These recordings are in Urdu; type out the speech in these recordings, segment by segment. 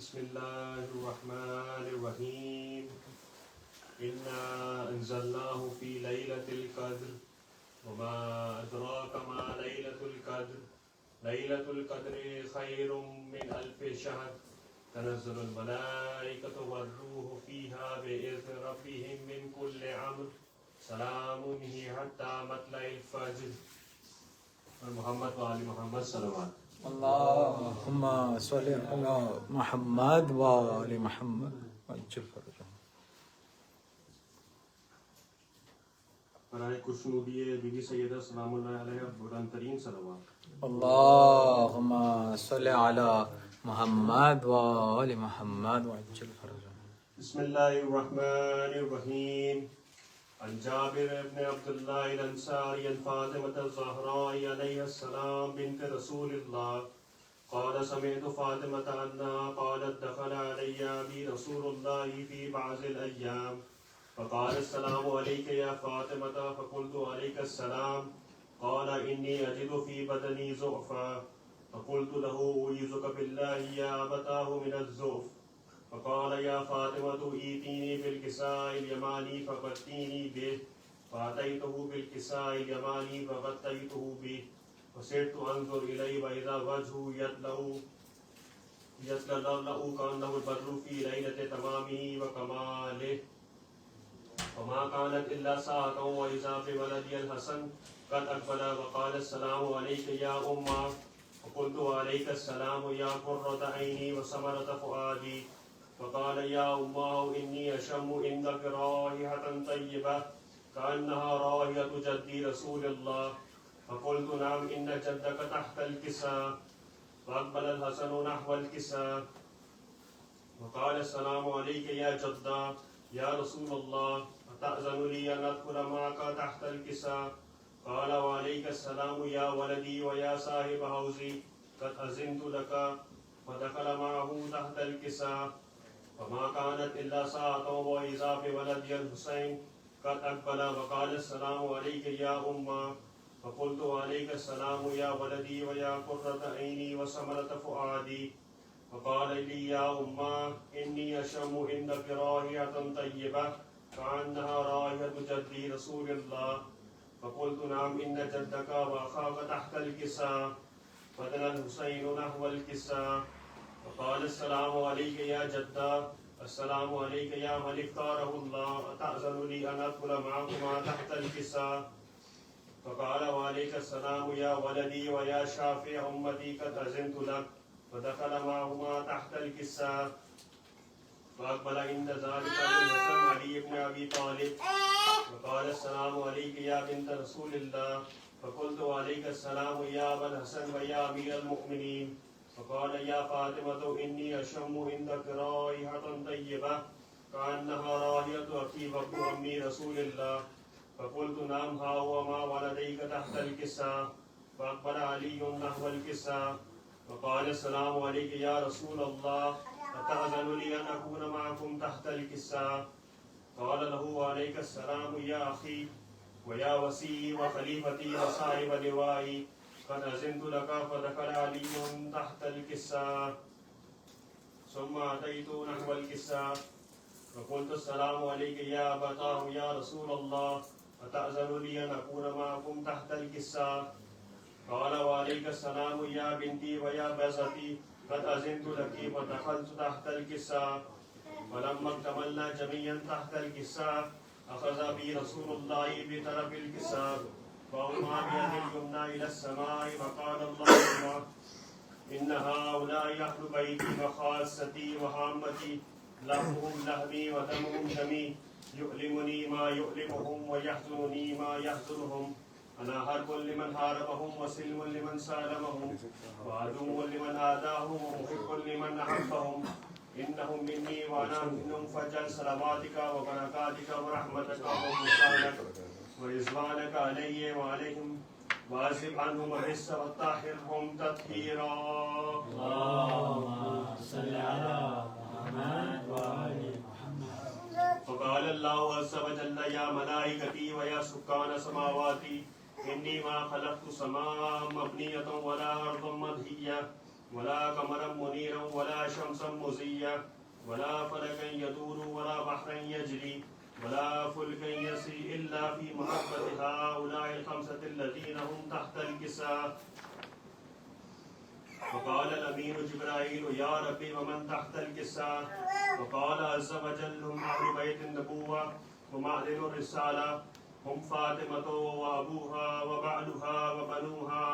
بسم الله الرحمن الرحيم إنا أنزلناه في ليلة القدر وما أدراك ما ليلة القدر ليلة القدر خير من 1000 شهر تنزل الملائكة والروح فيها بإذن ربهم من كل أمر سلام هي حتى مطلع الفجر. محمد وآل محمد صلوات. اللهم صل على محمد وآل محمد وعجل فرجهم. برائے خوشنودی بی بی سیدہ سلام اللہ علیہ بلند ترین صلوات. اللهم صل على محمد وآل محمد وعجل فرجهم. بسم الله الرحمن الرحيم. عن جابر بن عبد الله الأنصاري عن فاطمة الزهراء عليها السلام بنت رسول الله قال سمعت فاطمة أنها قالت دخل علي أبي رسول الله في بعض الأيام فقال السلام عليك يا فاطمة فقلت عليك السلام قال إني أجد في بدني ضعفا فقلت له أعوذك بالله يا أبتاه من الضعف فقال يا فاطمة ائتيني بالكساء اليماني فغطيني به فأتيته بالكساء اليماني فغطيته به فصرت أنظر إليه وإذا وجهه يتلألأ كأنه البدر في ليلة تمامه وكماله وما كانت إلا ساعة وإذا بولدي الحسن قد أقبل وقال السلام عليك يا أمه فقلت عليك السلام يا قرة عيني وثمرة فؤادي فقال يا أمه إني أشم عندك رائحة طيبة كأنها رائحة جدي رسول الله فقلت نعم إن جدك تحت الكساء فأقبل الحسن نحو الكساء وقال السلام عليك يا جدة يا رسول الله أتأذن لي أن أدخل معك تحت الكساء قال وعليك السلام يا ولدي ويا صاحب حوزي قد أذنت لك فدخل معه تحت الكساء فما كانت إلا ساعة وإذا بولدي الحسين قد أقبل وقال السلام عليك يا أمه فقلت عليك السلام يا ولدي ويا قرة عيني وثمرة فؤادي فقال لي يا أمه إني أشم عندك رائحة طيبة كأنها رائحة جدي رسول الله فقلت نعم إن جدك وأخاك تحت الكساء فدنا الحسين نحو الكساء فقال السلام عليك يا جدة السلام عليك يا من اختاره الله أتأذن لي أن أدخل معكما تحت الكساء فقال وعليك السلام يا ولدي ويا شافع أمتي قد أذنت لك فدخل معهما تحت الكساء فأقبل عند ذلك الحسن علي بن أبي طالب وقال السلام عليك يا بنت رسول الله فقلت وعليك السلام يا أبا الحسن ويا أمير المؤمنين فقال يا فاطمة إني أشم عندك رائحة طيبة كأنها رائحة أخي وابن عمي رسول الله فقلت نعم ها هو ما ولديك تحت الكساء فأقبل علي نحو الكساء وقال السلام عليك يا رسول الله أتأذن لي أن أكون معكم تحت الكساء قال له وعليك السلام يا أخي ويا وسيي وخليفتي وصاحب لوائي قد أذنت لك فدخل علي تحت الكساء ثم أتيت نحو الكساء فقلت السلام عليك يا أبتاه يا رسول الله أتأذن لي أن أكون معكم تحت الكساء قال وعليك السلام يا بنتي ويا بزتي قد أذنت لك فدخلت تحت الكساء فلما اكتملنا جميعا تحت الكساء أخذ بي رسول الله بطرف الكساء فأومى بيد اليمنى إلى السماء وقال اللهم إن هؤلاء أهل بيتي وخاصتي وهامتي لحمهم لحمي ودمهم دمي يؤلمني ما يؤلمهم ويحزنني ما يحزنهم أنا حرب لمن حاربهم وسلم لمن سالمهم وعدو لمن آذاهم ومحب لمن أحبهم إنهم مني وأنا منهم فاجعل صلواتك وبركاتك ورحمتك وغفرانك ورضوانك علي وعليهم واذهب عنهم الرجس وطهرهم تطهيرا. اللهم صل على محمد وآل محمد. فقال الله عز وجل يا ملائكتي ويا سكان سماواتي إني ما خلقت سماء مبنية ولا أرضا مدهية ولا قمرا منيرا ولا شمسا مزيا ولا فلكا يدور ولا بحرا يجري ولا فلكا يسري إلا في محبة هؤلاء الخمسة الذين هم تحت الكساء. وقال الأمين جبرائيل يا ربي ومن تحت الكساء؟ وقال عز وجل هم أهل بيت النبوة ومعدن الرسالة، هم فاطمة وأبوها وبعلها وبنوها.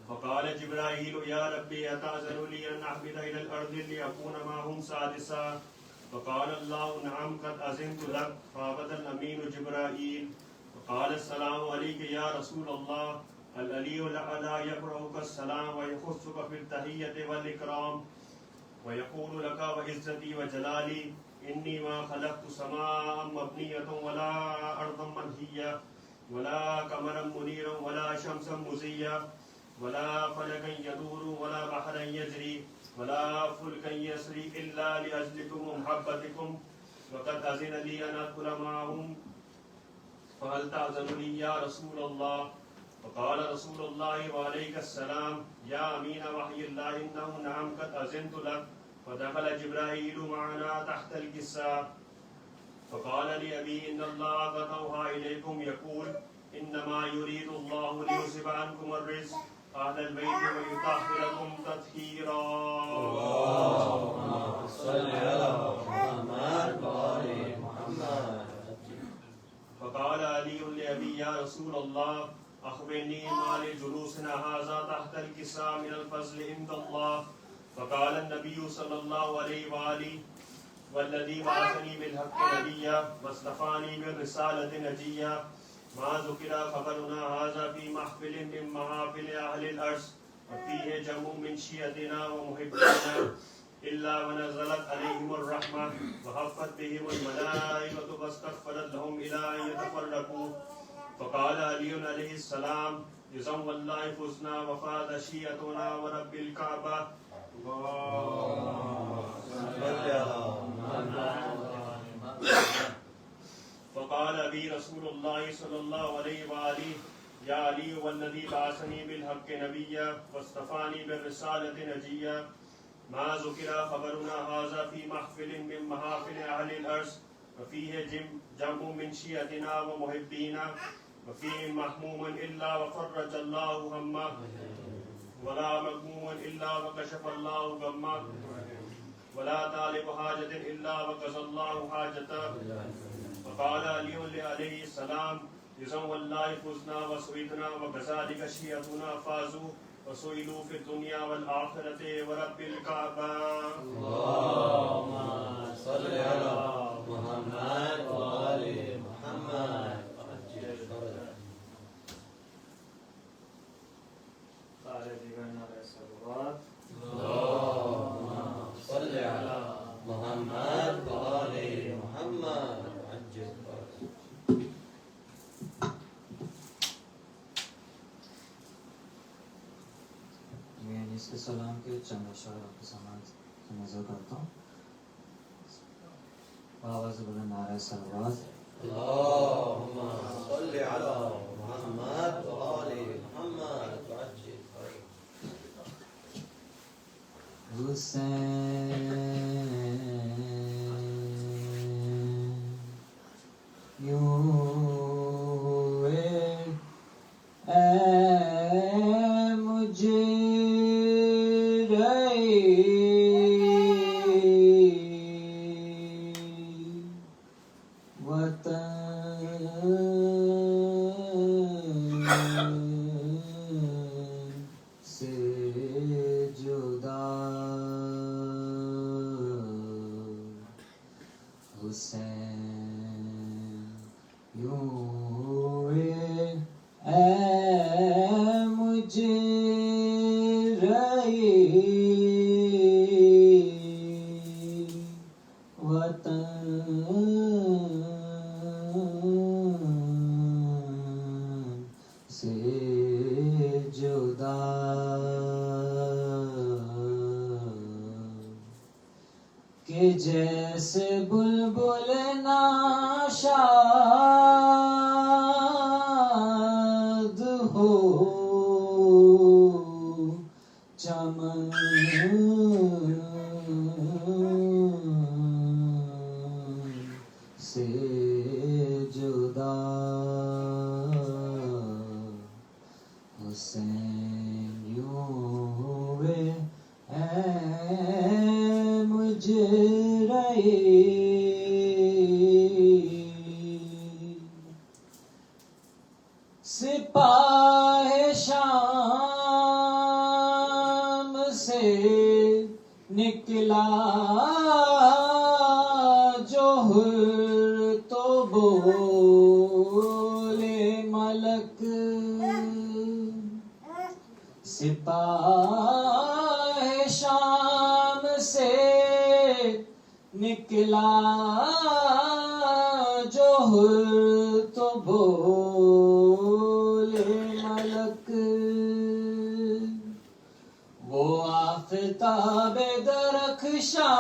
فقال جبرائيل يا ربي أتأذن لي أن أهبط إلى الأرض لأكون معهم سادسا؟ فقال الله نعم قد أذنت لك. فهبط الأمين جبرائيل وقال السلام عليك يا رسول الله. العلي الأعلى يقرأك السلام ويخصك في التحية والإكرام ويقول لك وعزتي وجلالي إني ما خلقت سماء مبنية ولا أرضا منهية ولا قمرا منيرا ولا شمسا مزيا ولا فلكا يدور ولا بحرا يجري ولا فلكا يسري إلا لأجلكم ومحبتكم وقد أذن لي أن أدخل معهم فهل تأذن لي يا رسول الله؟ فقال رسول الله وعليك السلام يا أمين وحي الله إنه نعم قد أذنت لك. فدخل جبرائيل معنا تحت الكساء فقال لأبي إن الله قد أوحى إليكم يقول إنما يريد الله ليذهب عنكم الرجس أهل البيت ويطهركم تطهيرا. اللهم صل على محمد وآل محمد. فقال علي لأبي يا رسول الله أخبرني ما لجلوسنا هذا تحت الكساء من الفضل عند الله. فقال النبي صلى الله عليه وآله والذي بعثني بالحق نبيا واصطفاني بالرسالة نجيا ما ذكر خبرنا هذا في محفل من محافل أهل الأرض وفيه جمع من شيعتنا ومحبنا إلا ونزلت عليهم الرحمة وحفت بهم الملائكة واستغفرت لهم إلى أن يتفرقوا. فقال علي عليه السلام إذا والله فزنا وفاز شيعتنا ورب الكعبة. فقال أبي رسول الله صلى الله عليه وآله يا علي والذي بعثني بالحق نبيا واصطفاني بالرسالة نجيا ما ذكر خبرنا هذا في محفل من محافل أهل الأرض وفيه جمع من شيعتنا ومحبينا وفيه محموم إلا وفرج الله همه ولا مغموم إلا وكشف الله غمه ولا طالب حاجة إلا وقضى الله حاجته. فقال علي عليه السلام إذا والله فزنا وسعدنا وكذلك شيعتنا فازوا وسئلوا في الدنيا والآخرة ورب الكعبة. اللهم صل على محمد وآل محمد. اللهم صل على محمد وآل محمد. میں اس کے سلام کے چند اشعار آپ کے سامان کی نظر کرتا ہوں. آواز بلند نعرہ صلوات. اللهم صل على محمد وآل محمد. حسین یوں اے مجھے جیسے بلبل ناشاد سے جدا حسین یوں ہوئے اے مجرے سپاہ شام سے نکلا جوہر تو بولے ملک سپاہ شام سے نکلا جوہر تو بولے ملک وہ آفتاب درخشاں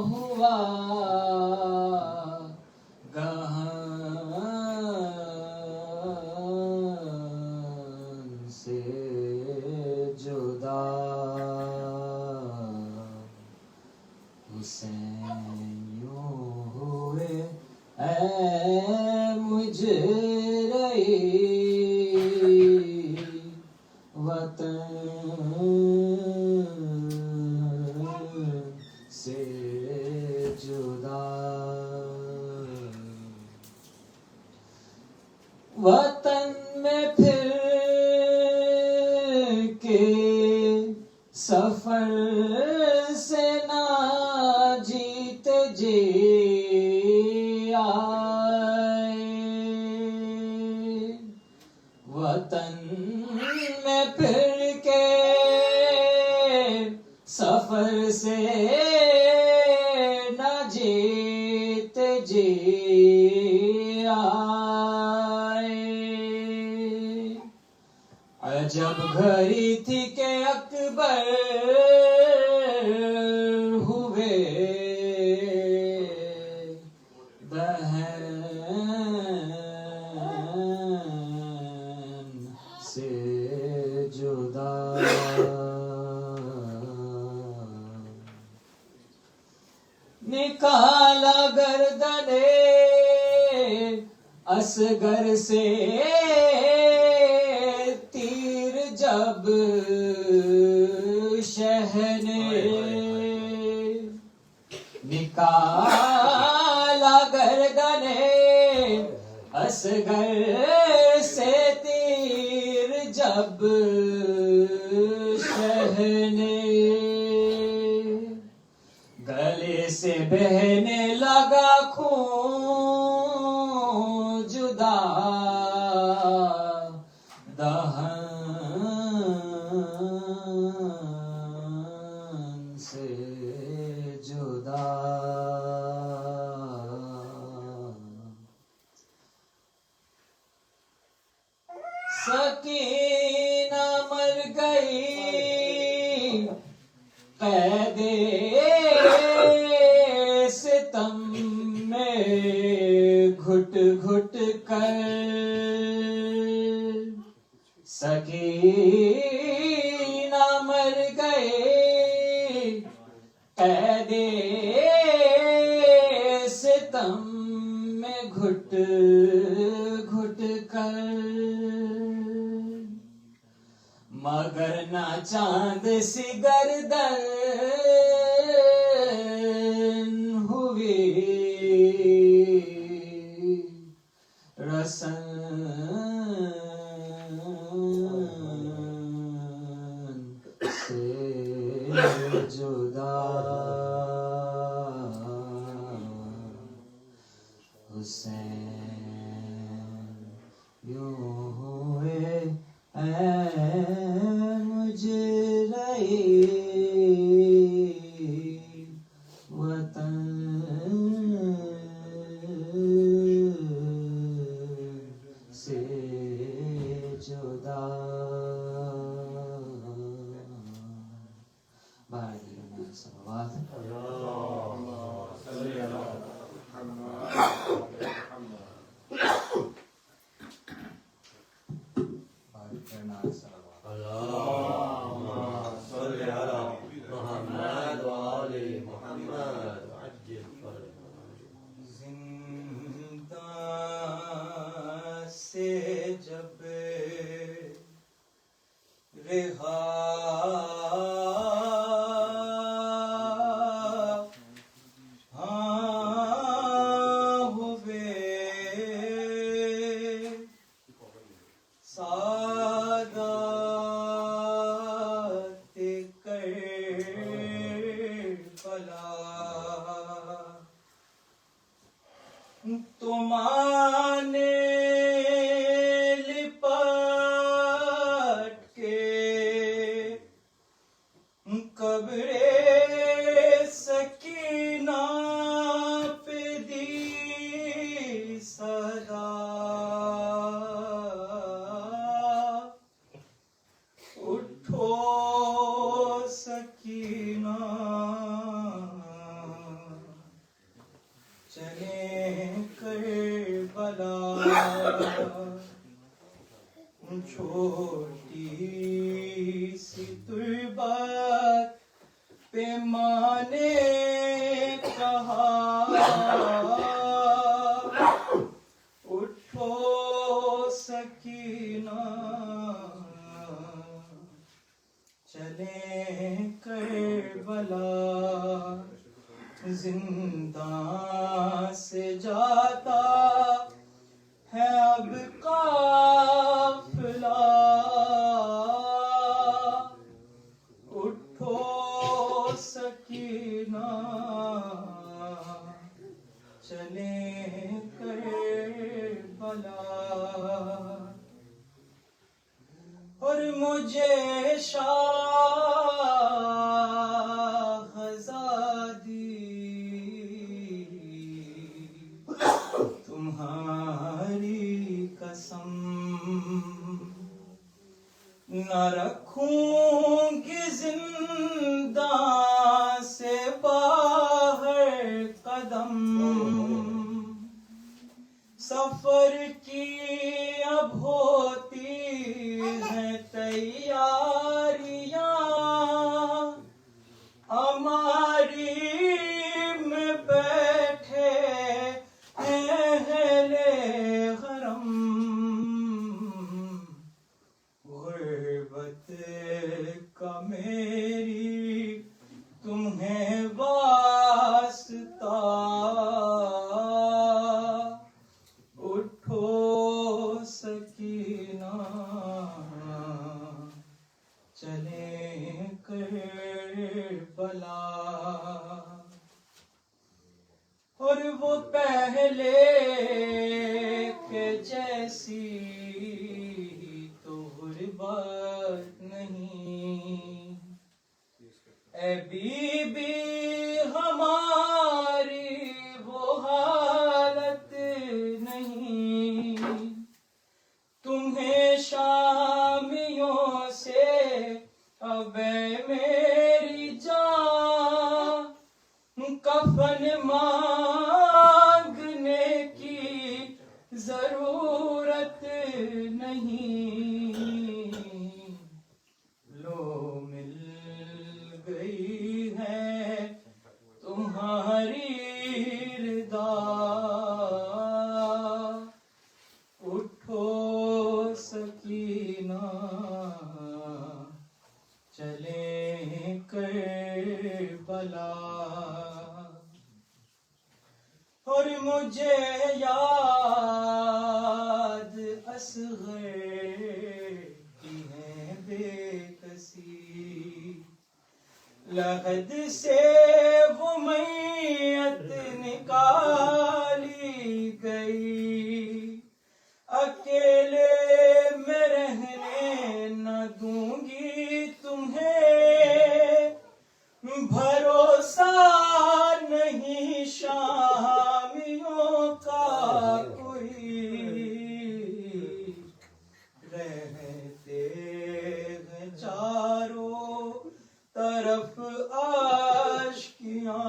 ہوا گہن سے جدا حسین یوں ہوئے اے مجرے وطن سے جدا وطن میں پھر کے سفر سے نہ جیتے جی آئے وطن میں پھر کے سفر سے نہ جیتے جی آئے عجب گھڑی تھی کہ اکبر ہوئے بہن سے جدا نکالا گردن اصغر سے تیر جب شہ نے نکالا گردن اصغر سے تیر جب شہ نے گلے سے بہنے لگا خون جدا دہن سے جدا سکینہ مر گئی قید ستم میں گھٹ گھٹ کر سکینہ مر گئی قید ستم میں گھٹ گھٹ کر مگر نہ چاند سی گردن ہوئی رسن سے جدا حسین یوں ہوئے اے مجرے وطن سے جدا صلوات اللهم صل على محمد وآل محمد وعجل تمہانے لپٹ کے قبر سکینہ پہ دی صدا، اٹھو سکینہ چلیں کربلا، چھوٹی سی تربت پہ ماں نے کہا، اٹھو سکینہ چلیں کربلا، زندان سے جاتا ہے اب قافلہ، اٹھو سکینہ چلیں کربلا، اور مجھے شاہزادی تمہاری قسم نہ رکھوں گی زندان سے باہر قدم، سفر کی اب ہوتی ہیں تیاریاں، ہماری میں بیٹھے اہل حرم، غربت کا میری تمہیں واسطہ، اٹھو سکینہ چلیں کربلا، اور وہ پہلے کے جیسی تو غربت نہیں، اے بی بی ہماری وہ حالت نہیں، تمہیں شامیوں سے اب میری جان کفن مانگنے کی ضرورت نہیں، لو مل گئی ہے تمہاری رضا، اٹھو سکینہ چلیں کربلا، اور مجھے یاد اصغر کی ہے بے کسی، لحد سے وہ میت نکالی گئی، اکیلے میں رہنے نہ دوں گی تمہیں، بھروسہ نہیں شامیوں کا کوئی، رہتے ہیں چاروں طرف آشکیاں،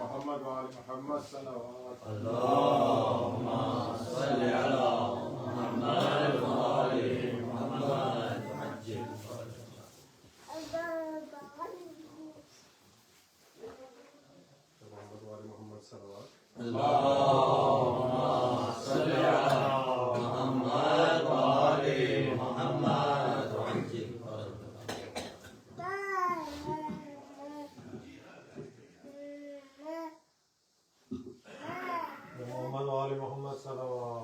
محمد وآل محمد صلوات محمد وآل محمد صلوات محمد وآل محمد صلوات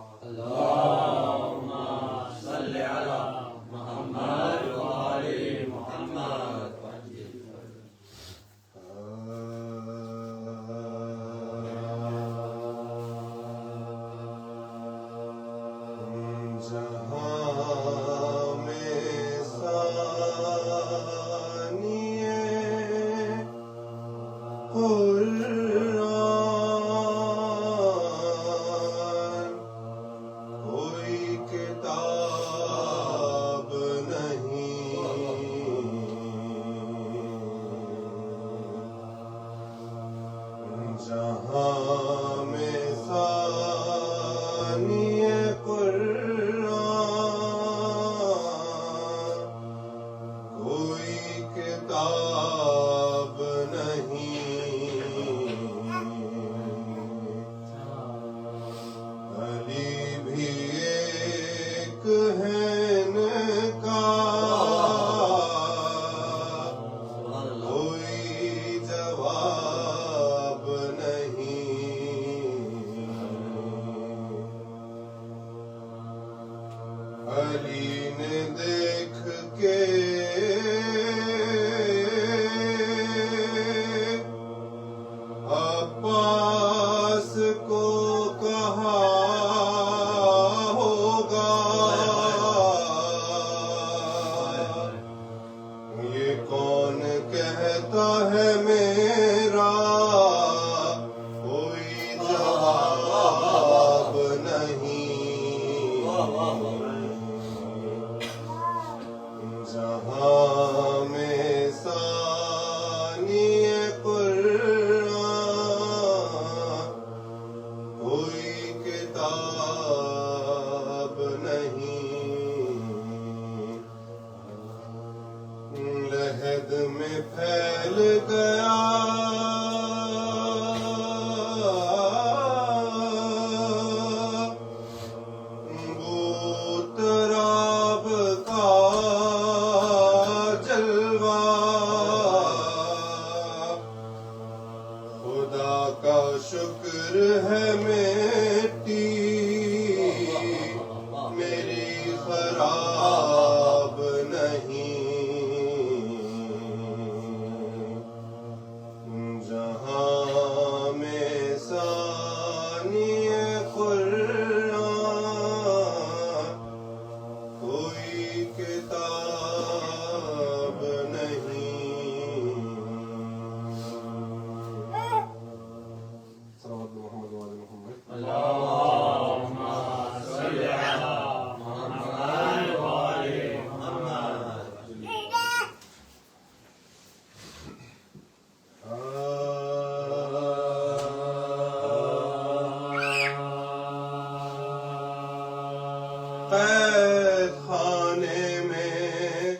قید خانے میں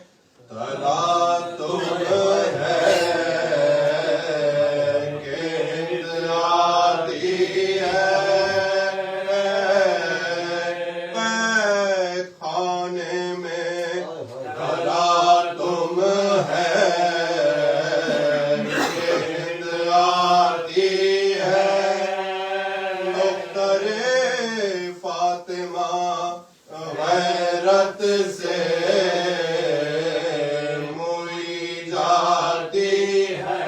تلا تم ہے کہ ہند آتی ہے، قید خانے میں تلا تم ہے کہ ہند آتی ہے، دختر فاطمہ غیرت سے موئی جاتی ہے،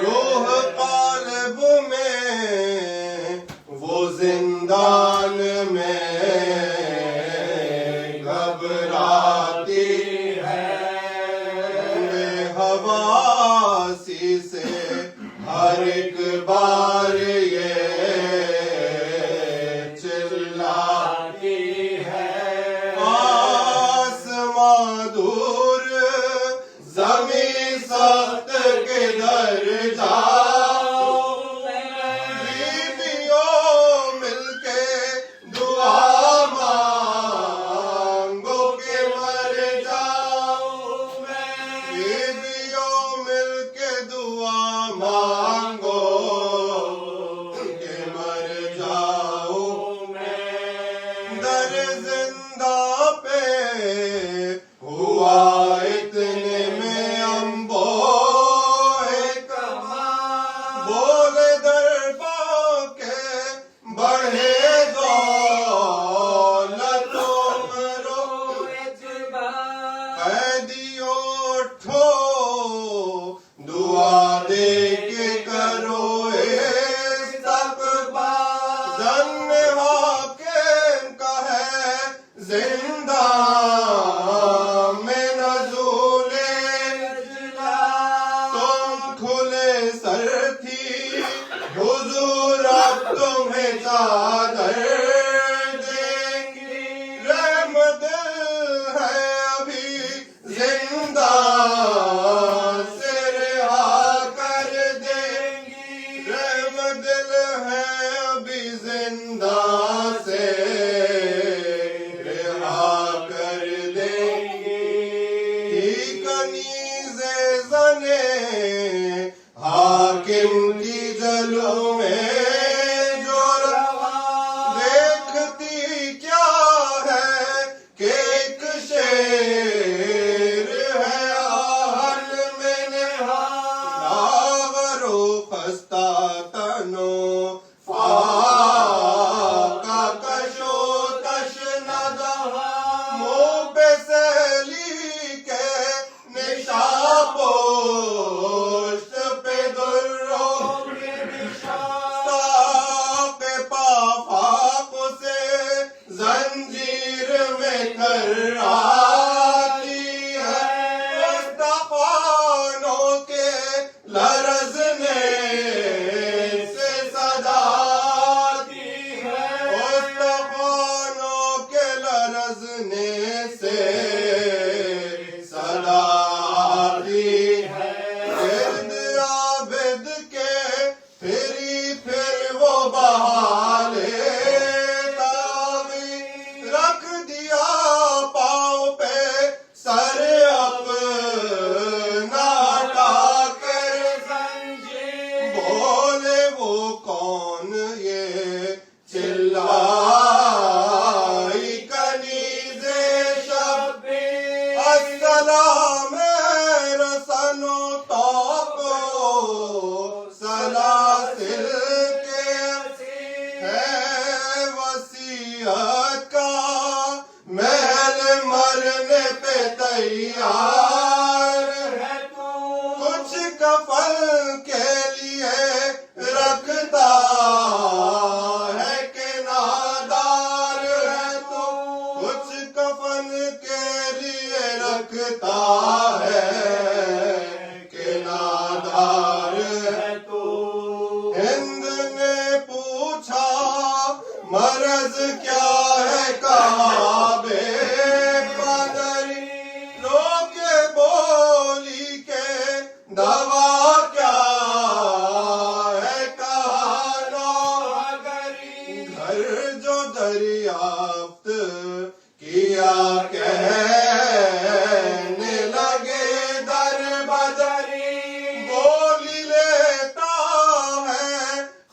روح قالب میں وہ زندان میں گھبراتی ہے، بے حواسی سے ہر ایک بار یہ چلاتی ہے، آسمان دور زمین سخت کے در جاؤ، بیویوں مل کے دعا مانگو کہ مر جاؤ، بیویوں مل کے دعا مانگو کہ مر جاؤ، در زندہ پہ ہوا اتنے میں امبو ایک بولے دربا کے بڑھے دولت عمرو، قیدیوں اٹھو دعا دے کے کرو استقبال، زن حاکم کا ہے زندہ میں نزول تم کھلے سر تھی حضور اب تمہیں چادر دیں گی، رحمت ہے ابھی زندہ سے رہا کر دیں گی، رحمت ہے ابھی زندہ سے رہا کر دیں گی، کنیز زنے حاکم کی جلو میں جو روا، دیکھتی کیا ہے کہ ایک شیر ہے آہن میں نہاد، لاغر و خستہ تنو فاقہ کشو تشنہ دہا، منہ پہ سیلی کے نشا پشت پہ دروں کے نشان، ساق پا فاق سے زنجیر میں کر آتی ہے، استخوانوں کے لرزنے سے صدا آتی ہے، استخوانوں کے لرزنے سے صدا آتی ہے، گرد عابد کے پھری پھر وہ بہالے تاوی، رکھ دیا پاؤں پہ سر اپنا ہٹا کر زنجیر، بولے وہ کون یہ چلائی کنیز شبیر، السلام رسنو تو کو سلاسل کے ہے وسیعت کا محل مرنے پہ تیار ہے تو، کچھ کفن کے لیے رکھتا ہے کہ نادار ہے تو، کچھ کفن کے لیے رکھتا ہے کہ نادار ہے تو، ہند نے پوچھا مرض کیا ہے کہا بے قدری، رو کے بولی کے دوا کیا ہے کہا نوگری، گھر جو دریافت کہنے لگے در بدری بولی لیتا ہے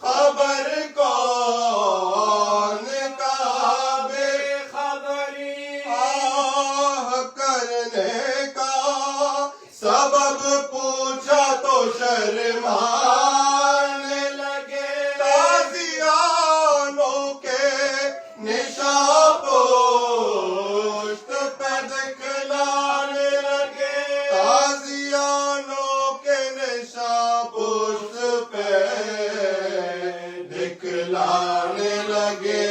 خبر کون کا بے خبری آہ کرنے کا سبب پوچھا تو شرمانے لگے تازیانوں کے نشان پشت پہ دکھلانے لگے تازیانوں کے نشان پشت پہ دکھلانے لگے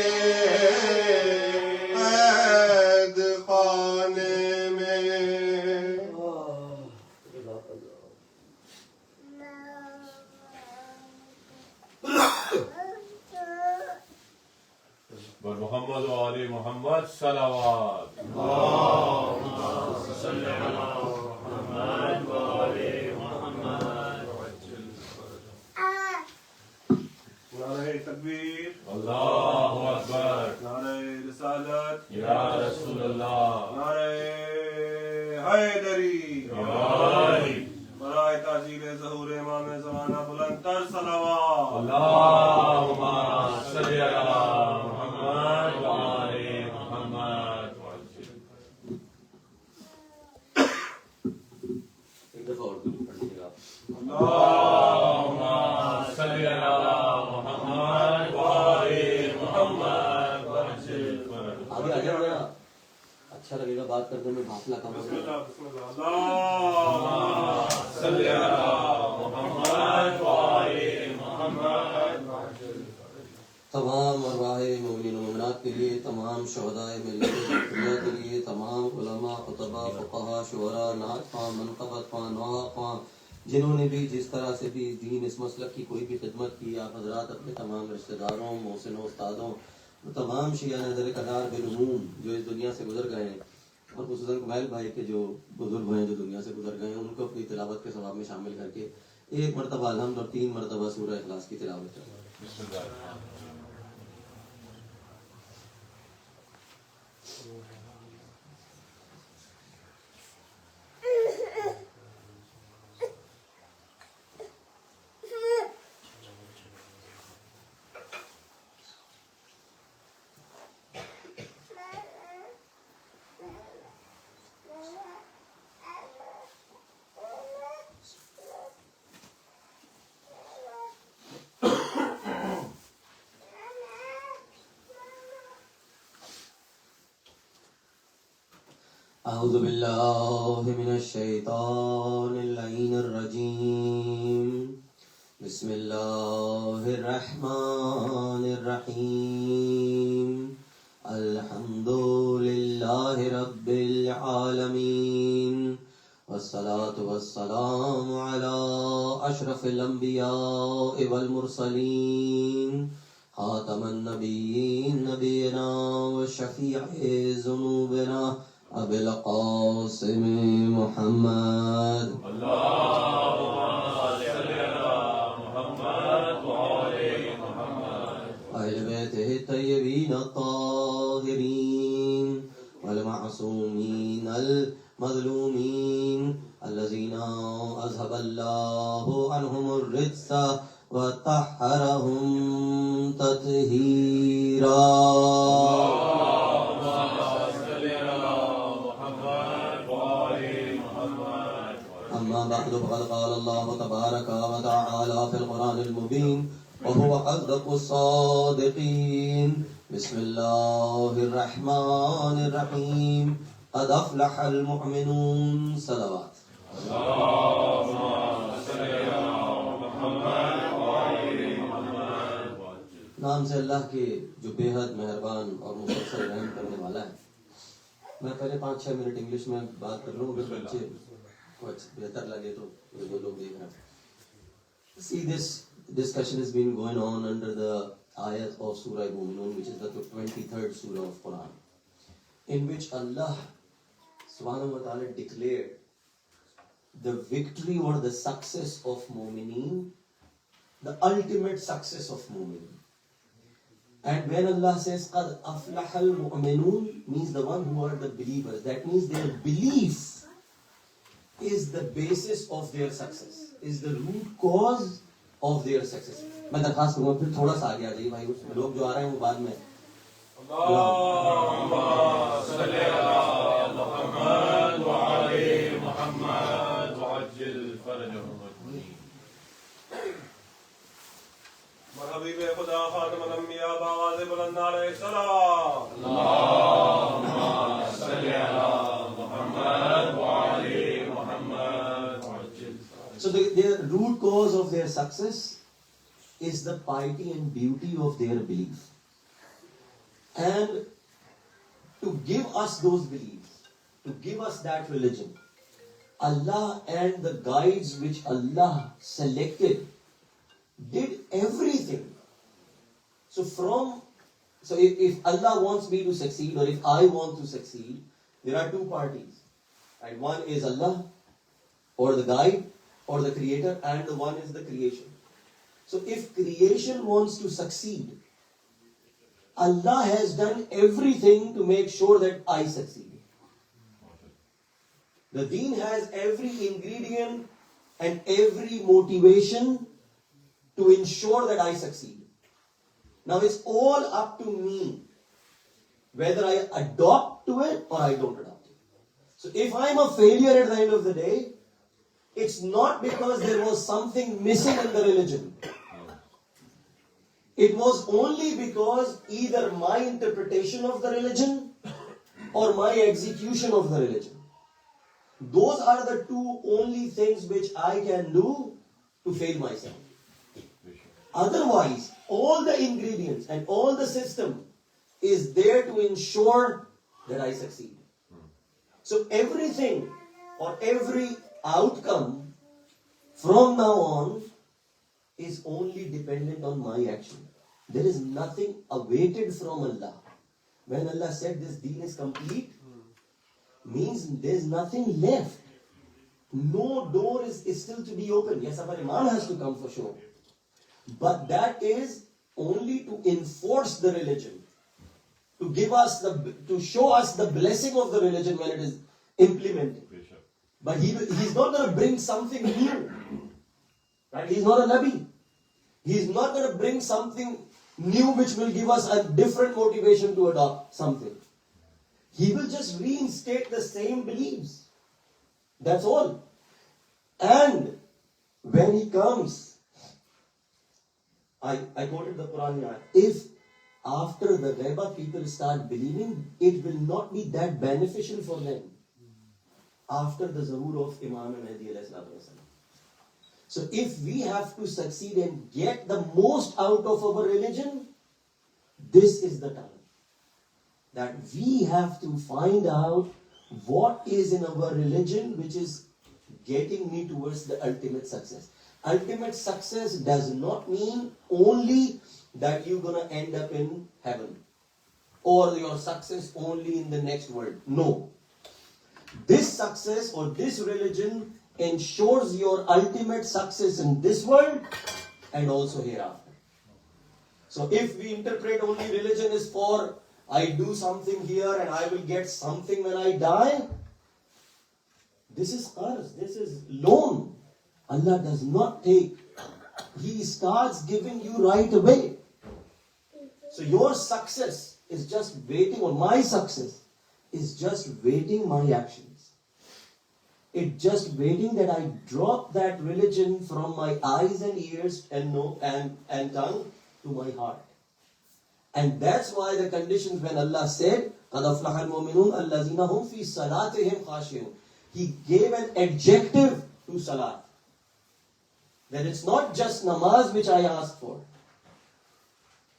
قید خانے میں محمد و آل محمد صلوات نعرہ تکبیر اللہ اکبر نعرہ رسالت یا رسول اللہ نعرہ حیدری برائے تعجیل ظہور امام زمانہ بلند تر صلوات اللہم صلی علی محمد و آل محمد ایک دفعہ اور پڑھیے گا. اللہم صلی علی محمد و آل محمد آگے آ جاؤ نا. اچھا لگے گا بات کرنے میں بھاپلا کم ہو بسم جائے گا. اللہ بسم اللہ اللہم صلی علی محمد و آل محمد. تمام ارواح مومنین و مومنات کے لیے، تمام شہدائے ملت بکریہ کے لیے، تمام علماء، خطباء، فقہاء، شعراء، نعت خواں، منقبت خواں، نوحہ خواں، جنہوں نے بھی جس طرح سے بھی دین اس مسلک کی کوئی بھی خدمت کی، آپ حضرات اپنے تمام رشتہ داروں، محسنوں، استادوں، تمام شیعہ نظر قدار بالعموم جو اس دنیا سے گزر گئے ہیں، اور خصوصاً قبائل بھائی کے جو بزرگ ہیں جو دنیا سے گزر گئے ہیں، ان کو اپنی تلاوت کے ثواب میں شامل کر کے ایک مرتبہ الحمد اور 3 مرتبہ سورہ اخلاص کی تلاوت کریں. بسم اللہ. اعوذ باللہ من الشیطان اللعین الرجیم. بسم اللہ الرحمن الرحیم. الحمد للہ رب العالمین والصلاة والسلام علی اشرف الانبیاء والمرسلین خاتم النبیین نبینا وشفیع ذنوبنا ابی القاسم محمد. اہل بیتہ الطیبین الطاہرین والمعصومین المظلومین الذین اذهب اللہ عنہم الرجس وطہرہم تطہیرا. أما بعد فقد قال الله تبارك وتعالى في القرآن المبين وهو أصدق الصادقين. بسم الله الرحمن الرحيم. قد أفلح المؤمنون. صلوات. نام سے اللہ کے جو بے حد مہربان اور مسلسل رحم کرنے والا ہے. میں پہلے 5-6 منٹ انگلش میں بات کر لوں اگر بچے کچھ بہتر لگے تو جو لوگ دیکھ رہے ہیں. See, this discussion has been going on under the ayat of Surah Mu'minun, which is the 23rd Surah of Quran, in which Allah subhanahu wa ta'ala declared the victory or the success of Mu'mineen, the ultimate success of Mu'mineen. And when Allah says قَدْ أَفْلَحَ الْمُؤْمِنُونَ, means the one who are the believers. That means their belief is the basis of their success, is the root cause of their success. میں درخواست کروں گا پھر تھوڑا سا آگے آ جائیے بھائی, لوگ جو آ رہے ہیں وہ بعد میں. اللهم صل على محمد وعلى محمد وعجل فرجهم اجمعين. حبیب خدا خاتم الانبیاء باواز بلند علیہ السلام. اللهم صل على محمد وعلى محمد وعجل. So their root cause of their success is the piety and beauty of their belief. And to give us those beliefs, to give us that religion, Allah and the guides which Allah selected did everything. So if Allah wants me to succeed, or if I want to succeed, there are two parties. Right? One is Allah, or the guide, or the creator, and the one is the creation. So if creation wants to succeed, Allah has done everything to make sure that I succeed. The deen has every ingredient and every motivation to ensure that I succeed. Now it's all up to me whether I adopt to it or I don't adopt it. So if I'm a failure at the end of the day, it's not because there was something missing in the religion. It was only because either my interpretation of the religion or my execution of the religion. Those are the two only things which I can do to fail myself. Otherwise, all the ingredients and all the system is there to ensure that I succeed. So everything or every outcome from now on is only dependent on my action. There is nothing awaited from Allah. When Allah said this deen is complete, means there is nothing left. No door is still to be opened. Yes, our Imam has to come for sure. But that is only to enforce the religion, to show us the blessing of the religion when it is implemented. But he's not going to bring something new. Right? He's not a Nabi. He's not going to bring something new which will give us a different motivation to adopt something. He will just reinstate the same beliefs. That's all. And when he comes, I quoted the Quran here. If after the Reba people start believing, it will not be that beneficial for them after the Zahur of Imam Mahdi alayhi salatu wasalam. So if we have to succeed and get the most out of our religion, this is the time that we have to find out what is in our religion which is getting me towards the ultimate success. Ultimate success does not mean only that you're going to end up in heaven or your success only in the next world. No. This success or this religion ensures your ultimate success in this world and also hereafter. So if we interpret only religion is for I do something here and I will get something when I die, this is qarz, this is loan. Allah does not take. He starts giving you right away. So your success is just waiting, or my success is just waiting my actions. It's just waiting that I drop that religion from my eyes and ears and tongue to my heart. And that's why the conditions when Allah said, قَدْ أَفْلَحَ الْمُؤْمِنُونَ الَّذِينَ هُمْ فِي صَلَاتِهِمْ خَاشِعُونَ. He gave an adjective to salat. That it's not just namaz which I ask for.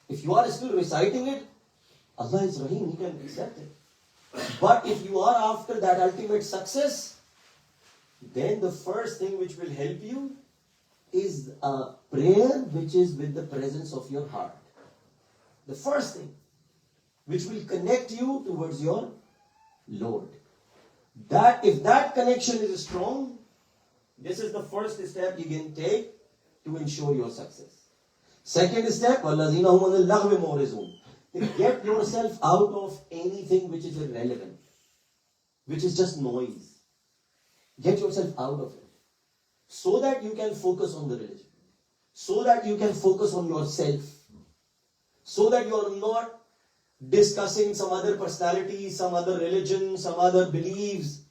If you are still reciting it, Allah is Rahim, He can accept it. But if you are after that ultimate success, then the first thing which will help you is a prayer which is with the presence of your heart. The first thing which will connect you towards your Lord. That if that connection is strong, this is the first step you can take to ensure your success. Second step, وَالَّذِينَ هُمْ عَنِ اللَّغْوِ مُعْرِضُونَ. Get yourself out of anything which is irrelevant, which is just noise. Get yourself out of it, so that you can focus on the religion, so that you can focus on yourself, so that you are not discussing some other personality, some other religion, some other beliefs.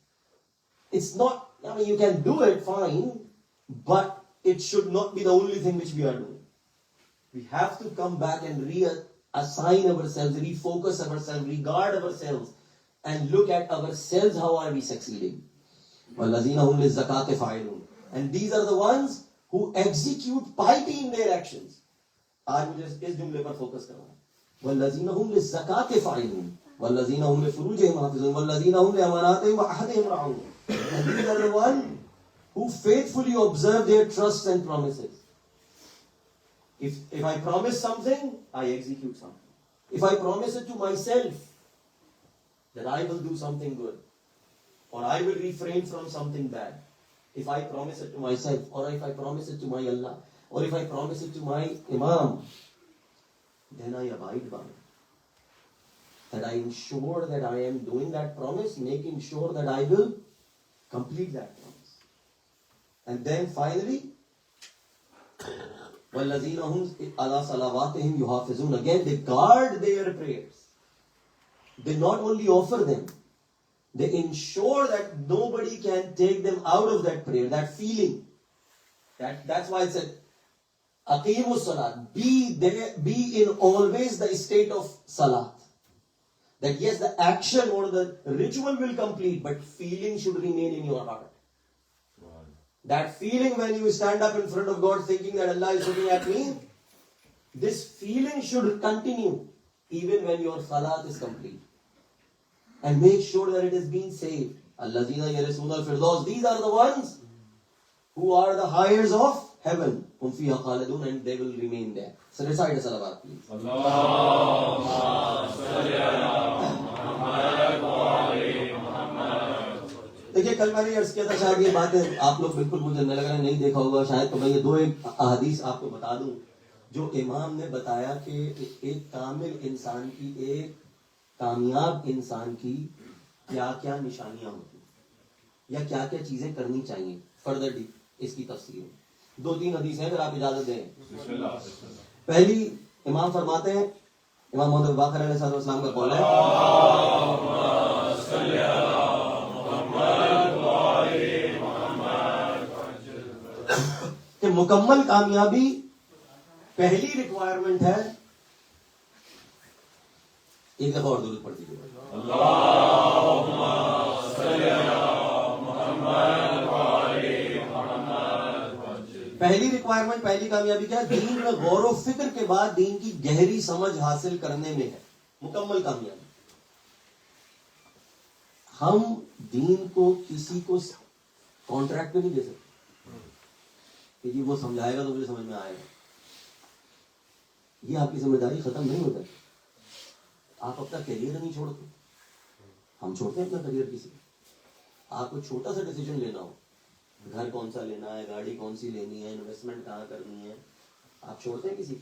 It's not, I mean, you can do it fine, but it should not be the only thing which we are doing. We have to come back and reassign ourselves, refocus ourselves, regard ourselves, and look at ourselves, how are we succeeding. وَالَّذِينَ هُمْ لِلزَّكَاةِ فَاعِلُونَ. And these are the ones who execute piety in their actions. آج مجھے اس جملے پر فوکس کرنا ہے. وَالَّذِينَ هُمْ لِلزَّكَاةِ فَاعِلُونَ وَالَّذِينَ هُمْ لِفُرُوجِهِمْ حَافِظُونَ وَالَّذِينَ هُمْ لِأَمَانَاتِهِمْ وَعَهْدِهِمْ رَاعُونَ. And these are the ones who faithfully observe their trusts and promises. If I promise something, I execute something. If I promise it to myself that I will do something good, or I will refrain from something bad, if I promise it to myself, or if I promise it to my Allah, or if I promise it to my Imam, then I abide by it. That I ensure that I am doing that promise, making sure that I will complete that promise. And then finally, وَالَّذِينَ هُمْ عَلَى صَلَوَاتِهِمْ يُحَافِظُونَ. Again, they guard their prayers. They not only offer them, they ensure that nobody can take them out of that prayer, that feeling. That's why it said, Aqimu salat. Be in always the state of salat. That yes, the action or the ritual will complete, but feeling should remain in your heart. That feeling when you stand up in front of God thinking that Allah is looking at me, this feeling should continue even when your salat is complete. And make sure that it is being saved. Allazina yarisuna al-firdaus. These are the ones who are the heirs of heaven. Hum fiha khalidun, and they will remain there. So recite a salawat, please. Allahumma salli ala Muhammad wa ali Muhammad. دیکھیے کل میں نے عرض کیا تھا شاید یہ باتیں آپ لوگ بالکل مجھے لگ رہا ہے نہیں دیکھا ہوگا شاید, تو میں یہ دو ایک احادیث آپ کو بتا دوں جو امام نے بتایا کہ ایک کامل انسان کی, ایک کامیاب انسان کی کیا کیا نشانیاں ہوتی ہیں یا کیا کیا چیزیں کرنی چاہیے. فردر اس کی تفصیل 2-3 حدیثیں اگر آپ اجازت دیں. پہلی امام فرماتے ہیں, امام محمد باقر علیہ السلام کا قول ہے کہ مکمل کامیابی پہلی ریکوائرمنٹ ہے. ایک دفعہ اور درود پڑھ دیجیے. پہلی ریکوائرمنٹ, پہلی کامیابی کیا ہے؟ دین میں غور و فکر کے بعد دین کی گہری سمجھ حاصل کرنے میں ہے مکمل کامیابی. ہم دین کو کسی کو کانٹریکٹ میں نہیں دے سکتے کہ جی وہ سمجھائے گا تو مجھے سمجھ میں آئے گا. یہ آپ کی ذمہ داری ختم نہیں ہوتا. آپ اپنا کیریئر نہیں چھوڑتے, ہم چھوڑتے ہیں اپنا کیریئر کسی. آپ کو چھوٹا سا ڈیسیجن لینا ہو, گھر کون سا لینا ہے, گاڑی کون سی لینی ہے, انویسٹمنٹ کہاں کرنی ہے, آپ چھوڑتے ہیں کسی.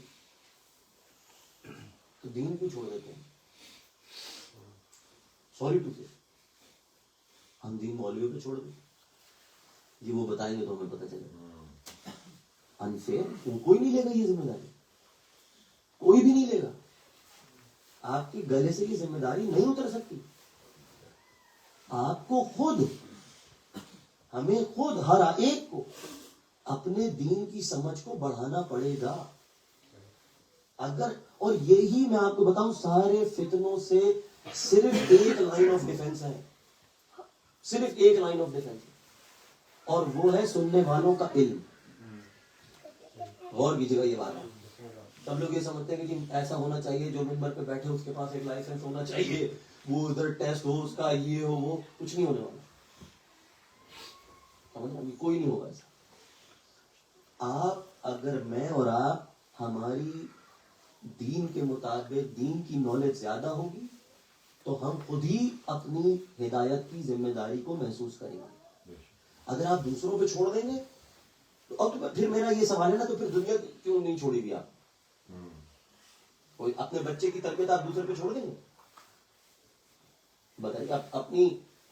تو دین کیوں چھوڑ دیتے ہیں؟ سوری ٹو سے ہم دین مولویوں پہ چھوڑ دیں جی وہ بتائیں گے تو ہمیں پتہ چلے گا. انفیئر, کوئی نہیں لے گا یہ ذمہ داری, کوئی بھی نہیں لے گا. آپ کے گلے سے یہ ذمہ داری نہیں اتر سکتی. آپ کو خود, ہمیں خود, ہر ایک کو اپنے دین کی سمجھ کو بڑھانا پڑے گا. اگر, اور یہی میں آپ کو بتاؤں سارے فتنوں سے صرف ایک لائن آف ڈیفنس ہے, صرف ایک لائن آف ڈیفنس, اور وہ ہے سننے والوں کا علم. غور کیجیے گا یہ بات ہے. سب لوگ یہ سمجھتے ہیں کہ ایسا ہونا چاہیے جو ممبر پہ بیٹھے اس کے پاس ایک لائسنس ہونا چاہیے, وہ ادھر ٹیسٹ ہو اس کا, یہ ہو وہ, کچھ نہیں ہونے والا. سمجھ, کوئی نہیں ہوگا ایسا. آپ, اگر میں اور آپ ہماری دین کے مطابق دین کی نالج زیادہ ہوگی تو ہم خود ہی اپنی ہدایت کی ذمہ داری کو محسوس کریں گے. اگر آپ دوسروں پہ چھوڑ دیں گے تو, اور پھر میرا یہ سوال ہے نا, تو پھر دنیا کیوں نہیں چھوڑی گی آپ؟ کوئی اپنے بچے کی تربیت آپ دوسرے پہ چھوڑ دیں گے؟ بتائیے, آپ اپنی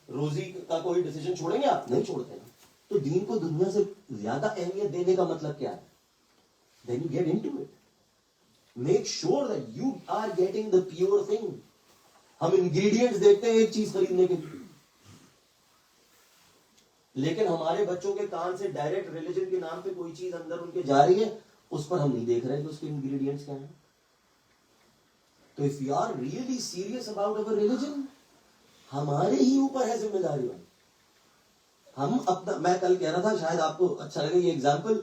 روزی کا کوئی ڈیسیجن چھوڑیں گے؟ آپ نہیں چھوڑتے نا. تو دین کو دنیا سے زیادہ اہمیت دینے کا مطلب کیا ہے؟ Then you get into it. Make sure that you are getting the pure thing. ہم انگریڈینٹس دیکھتے ہیں ایک چیز خریدنے کے لیے, لیکن ہمارے بچوں کے کان سے ڈائریکٹ ریلیجن کے نام پہ کوئی چیز اندر ان کے جا رہی ہے, اس پر ہم نہیں دیکھ رہے کہ اس کے انگریڈینٹس کیا ہیں. تو if you are really serious about our religion, ہمارے ہی اوپر ہے ذمہ داری. ہم اپنا, میں کل کہہ رہا تھا, شاید آپ کو اچھا لگے یہ ایگزامپل,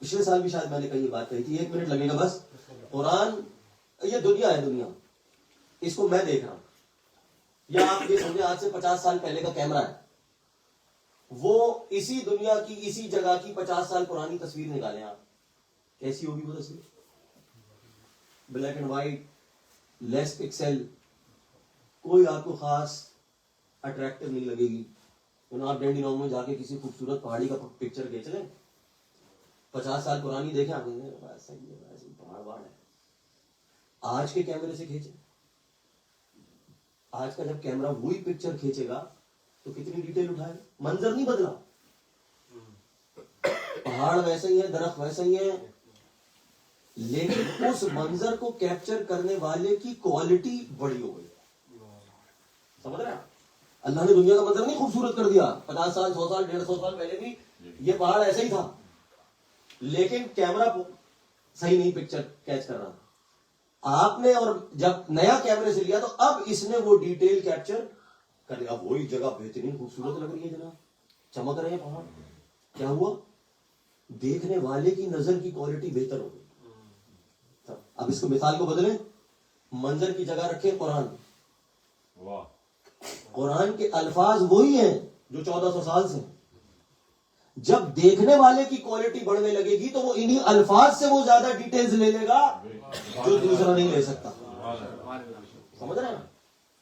پچھلے سال بھی شاید میں نے کئی بات کہی تھی, 1 منٹ لگے گا بس. قرآن, یہ دنیا ہے, دنیا اس کو میں دیکھ رہا ہوں, یا آپ یہ سمجھے آج سے 50 سال پہلے کا کیمرہ ہے, وہ اسی دنیا کی اسی جگہ کی 50 سال پرانی تصویر نکالیں آپ, کیسی ہوگی وہ تصویر؟ Black and white, less pixel, کوئی آپ کو خاص اٹریکٹو نہیں لگے گی. آپ ڈینڈینونگ میں جا کے کسی خوبصورت پہاڑی کا پکچر کھینچ لیں, 50 سال پرانی دیکھیں آپ, پہاڑ وہاڑ ہے. آج کے کیمرے سے کھینچیں, آج کا جب کیمرہ وہی پکچر کھینچے گا تو کتنی ڈیٹیل اٹھائے گا, منظر نہیں بدلا, پہاڑ ویسے ہی ہے, درخت ویسے ہی ہے, لیکن اس منظر کو کیپچر کرنے والے کی کوالٹی بڑی ہو گئی. سمجھ رہے ہیں؟ اللہ نے دنیا کا منظر نہیں خوبصورت کر دیا. 50 سال 100 سال 150 سال پہلے بھی یہ پہاڑ ایسا ہی تھا, لیکن کیمرہ صحیح نہیں پکچر کیچ کر رہا. آپ نے اور جب نیا کیمرے سے لیا تو اب اس نے وہ ڈیٹیل کیپچر کر دیا. اب وہی جگہ بہترین خوبصورت لگ رہی ہے جناب, چمک رہے ہیں پہاڑ. کیا ہوا؟ دیکھنے والے کی نظر کی کوالٹی بہتر ہو گئی. اب اس کو مثال کو بدلیں, منظر کی جگہ رکھیں قرآن. قرآن کے الفاظ وہی ہیں جو 1400 سال سے. جب دیکھنے والے کی کوالٹی بڑھنے لگے گی تو وہ انہی الفاظ سے وہ زیادہ ڈیٹیلز لے لے گا جو دوسرا نہیں لے سکتا. سمجھ رہے ہیں؟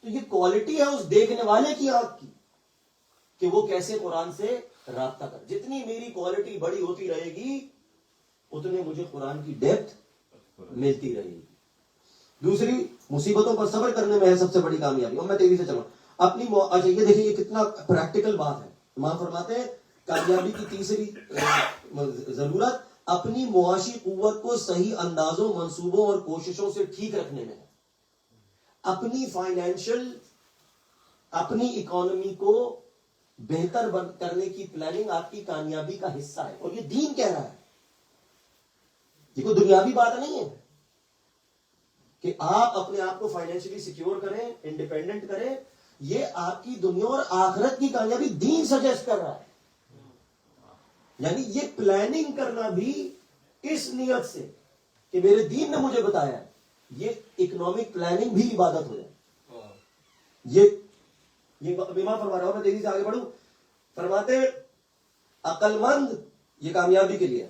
تو یہ کوالٹی ہے اس دیکھنے والے کی آنکھ کی کہ وہ کیسے قرآن سے رابطہ کر. جتنی میری کوالٹی بڑی ہوتی رہے گی اتنے مجھے قرآن کی ڈیپتھ ملتی رہے گی. دوسری, مصیبتوں پر صبر کرنے میں ہے سب سے بڑی کامیابی. اور میں تیزی سے چلوں اپنی اچھا یہ دیکھیں یہ کتنا پریکٹیکل بات ہے. امام فرماتے ہیں کامیابی کی تیسری ضرورت اپنی معاشی قوت کو صحیح اندازوں, منصوبوں اور کوششوں سے ٹھیک رکھنے میں ہے. اپنی فائنینشل, اپنی اکانومی کو بہتر کرنے کی پلاننگ آپ کی کامیابی کا حصہ ہے. اور یہ دین کہہ رہا ہے, یہ کوئی دنیاوی بات نہیں ہے کہ آپ اپنے آپ کو فائنینشلی سیکیور کریں, انڈیپینڈنٹ کریں. یہ آپ کی دنیا اور آخرت کی کامیابی دین سجیسٹ کر رہا ہے. یعنی یہ پلاننگ کرنا بھی اس نیت سے کہ میرے دین نے مجھے بتایا ہے, یہ اکنامک پلاننگ بھی عبادت ہو جائے. یہ امام فرما رہا ہوں, میں تیزی سے آگے بڑھوں. فرماتے عقل مند یہ کامیابی کے لیے,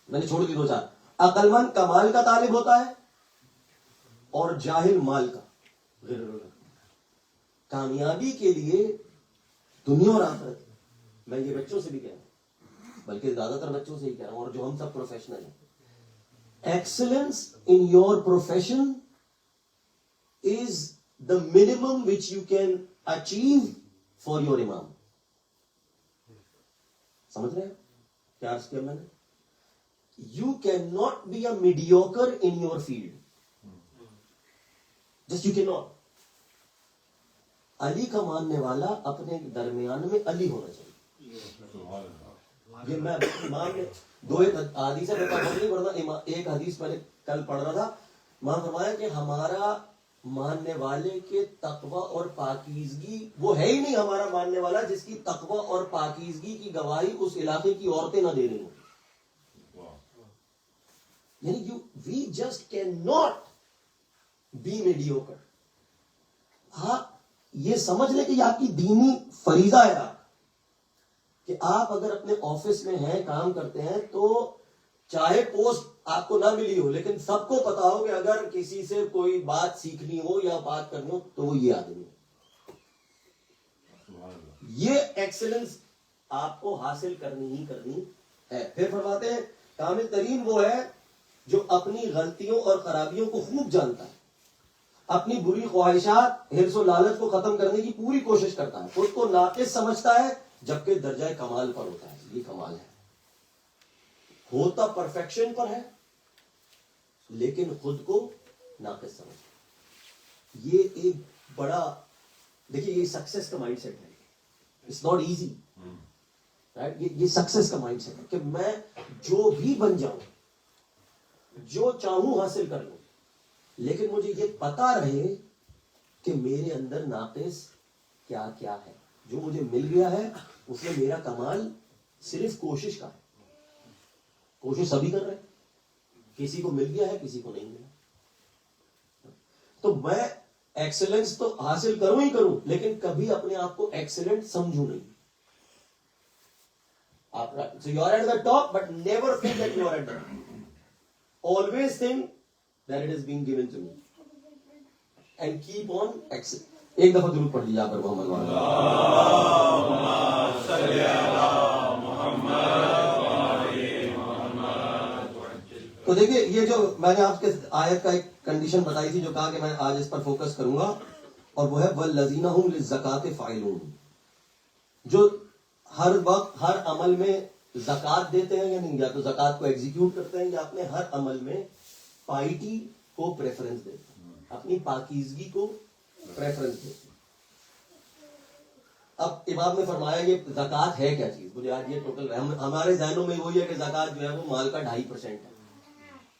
میں نے چھوڑ دی 2-4. عقل مند کمال کا طالب ہوتا ہے اور جاہل مال کا. کامیابی کے لیے دنیا اور آخرت, میں یہ بچوں سے بھی کہہ رہا ہوں, بلکہ زیادہ تر بچوں سے ہی کہہ رہا ہوں, اور جو ہم سب پروفیشنل ہیں. Excellence in your profession is the minimum which you can achieve for your امام. سمجھ رہے ہیں کیا عرض کیا میں نے؟ You cannot be a mediocre in your field. Just you cannot. علی کا ماننے والا اپنے درمیان میں علی ہونا چاہیے. یہ میں امام نے 2 حدیث نہیں پڑھتا, ایک حدیث میں نے کل پڑھ رہا تھا. امام فرمایا کہ ہمارا ماننے والے کے تقوی اور پاکیزگی, وہ ہے ہی نہیں ہمارا ماننے والا جس کی تقوی اور پاکیزگی کی گواہی اس علاقے کی عورتیں نہ دے رہی ہوں. یعنی we just can not be mediocre. آپ یہ سمجھ لیں کہ یہ آپ کی دینی فریضہ ہے کہ آپ اگر اپنے آفس میں ہیں, کام کرتے ہیں, تو چاہے پوسٹ آپ کو نہ ملی ہو لیکن سب کو پتا ہو کہ اگر کسی سے کوئی بات سیکھنی ہو یا بات کرنی ہو تو وہ یہ آدمی ہے. یہ ایکسلنس آپ کو حاصل کرنی ہی کرنی ہے. پھر فرماتے ہیں کامل ترین وہ ہے جو اپنی غلطیوں اور خرابیوں کو خوب جانتا ہے، اپنی بری خواہشات، حرص و لالچ کو ختم کرنے کی پوری کوشش کرتا ہے، خود کو ناقص سمجھتا ہے جبکہ درجہ کمال پر ہوتا ہے. یہ کمال ہے. ہوتا پرفیکشن پر ہے لیکن خود کو ناقص سمجھتا ہے. یہ ایک بڑا، دیکھیے یہ سکسیس کا مائنڈ سیٹ ہے. It's not easy. یہ سکسیس کا مائنڈ سیٹ ہے کہ میں جو بھی بن جاؤں، جو چاہوں حاصل کر لوں، لیکن مجھے یہ پتا رہے کہ میرے اندر ناقص کیا کیا ہے. جو مجھے مل گیا ہے اس میں میرا کمال صرف کوشش کا ہے. کوشش سبھی کر رہے ہیں، کسی کو مل گیا ہے کسی کو نہیں ملا. تو میں ایکسلنس تو حاصل کروں ہی کروں، لیکن کبھی اپنے آپ کو ایکسلنٹ سمجھوں نہیں. So you are at the top, but never think that you are at the top. Always think that it is being given to me. And keep on excelling. ایک دفعہ درود پڑھ لیجیے آپ پر محمد وعلیہ. تو دیکھیے یہ جو میں نے آپ کے آیت کا ایک کنڈیشن بتائی تھی جو کہا کہ میں آج اس پر فوکس کروں گا، اور وہ ہے وَالَّذِينَ هُمْ لِلزَّكَاةِ فَاعِلُونَ. جو ہر وقت ہر عمل میں زکوٰۃ دیتے ہیں، یعنی یا تو زکوٰۃ کو ایگزیکیوٹ کرتے ہیں یا اپنے ہر عمل میں پائٹی کو پریفرنس دیتے ہیں، اپنی پاکیزگی کو پریفرنس دیتے ہیں. اب امام نے فرمایا یہ زکوٰۃ ہے کیا چیز. مجھے آج یہ ٹوٹل ہمارے ذہنوں میں وہی ہے کہ زکوٰۃ جو ہے وہ مال کا 2.5% ہے،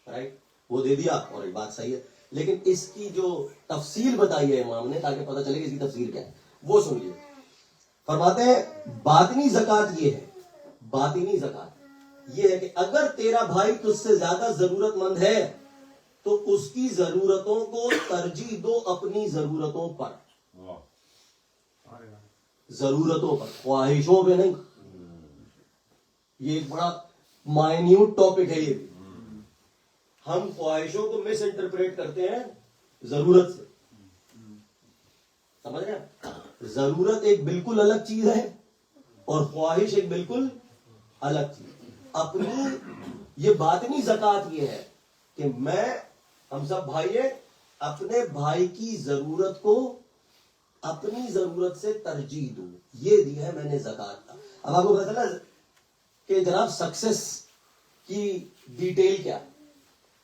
رائٹ، وہ دے دیا اور یہ بات صحیح ہے. لیکن اس کی جو تفصیل بتائی ہے امام نے تاکہ پتہ چلے کہ اس کی تفصیل کیا ہے وہ سنیے. فرماتے ہیں باطنی زکوٰۃ یہ ہے، باطنی زکوٰۃ یہ ہے کہ اگر تیرا بھائی تجھ سے زیادہ ضرورت مند ہے تو اس کی ضرورتوں کو ترجیح دو اپنی ضرورتوں پر. ضرورتوں پر، خواہشوں پہ نہیں. یہ ایک بڑا مائنیوٹ ٹاپک ہے. یہ ہم خواہشوں کو مس انٹرپریٹ کرتے ہیں ضرورت سے. سمجھ رہے ہیں؟ ضرورت ایک بالکل الگ چیز ہے اور خواہش ایک بالکل الگ چیز. اپنی یہ باطنی زکوٰۃ یہ ہے کہ میں، ہم سب بھائی ہیں، اپنے بھائی کی ضرورت کو اپنی ضرورت سے ترجیح دوں. یہ دی ہے میں نے زکوٰۃ. اب آپ کو پتا چلا کہ جناب سکسیس کی ڈیٹیل کیا ہے،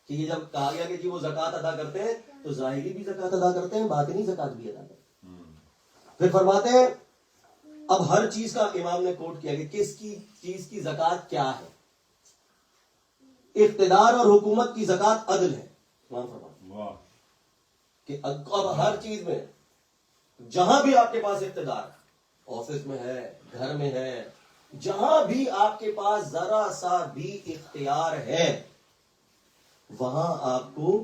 کہ یہ جب کہا گیا کہ جی وہ زکوٰۃ ادا کرتے ہیں تو ظاہری بھی زکوٰۃ ادا کرتے ہیں، باطنی زکوٰۃ بھی ادا کرتے ہیں. پھر فرماتے ہیں اب ہر چیز کا امام نے کوٹ کیا کہ کس کی چیز کی زکوٰۃ کیا ہے. اقتدار اور حکومت کی زکوٰۃ عدل ہے. امام فرماتے کہ اب ہر چیز میں جہاں بھی آپ کے پاس اقتدار، آفس میں ہے، گھر میں ہے، جہاں بھی آپ کے پاس ذرا سا بھی اختیار ہے وہاں آپ کو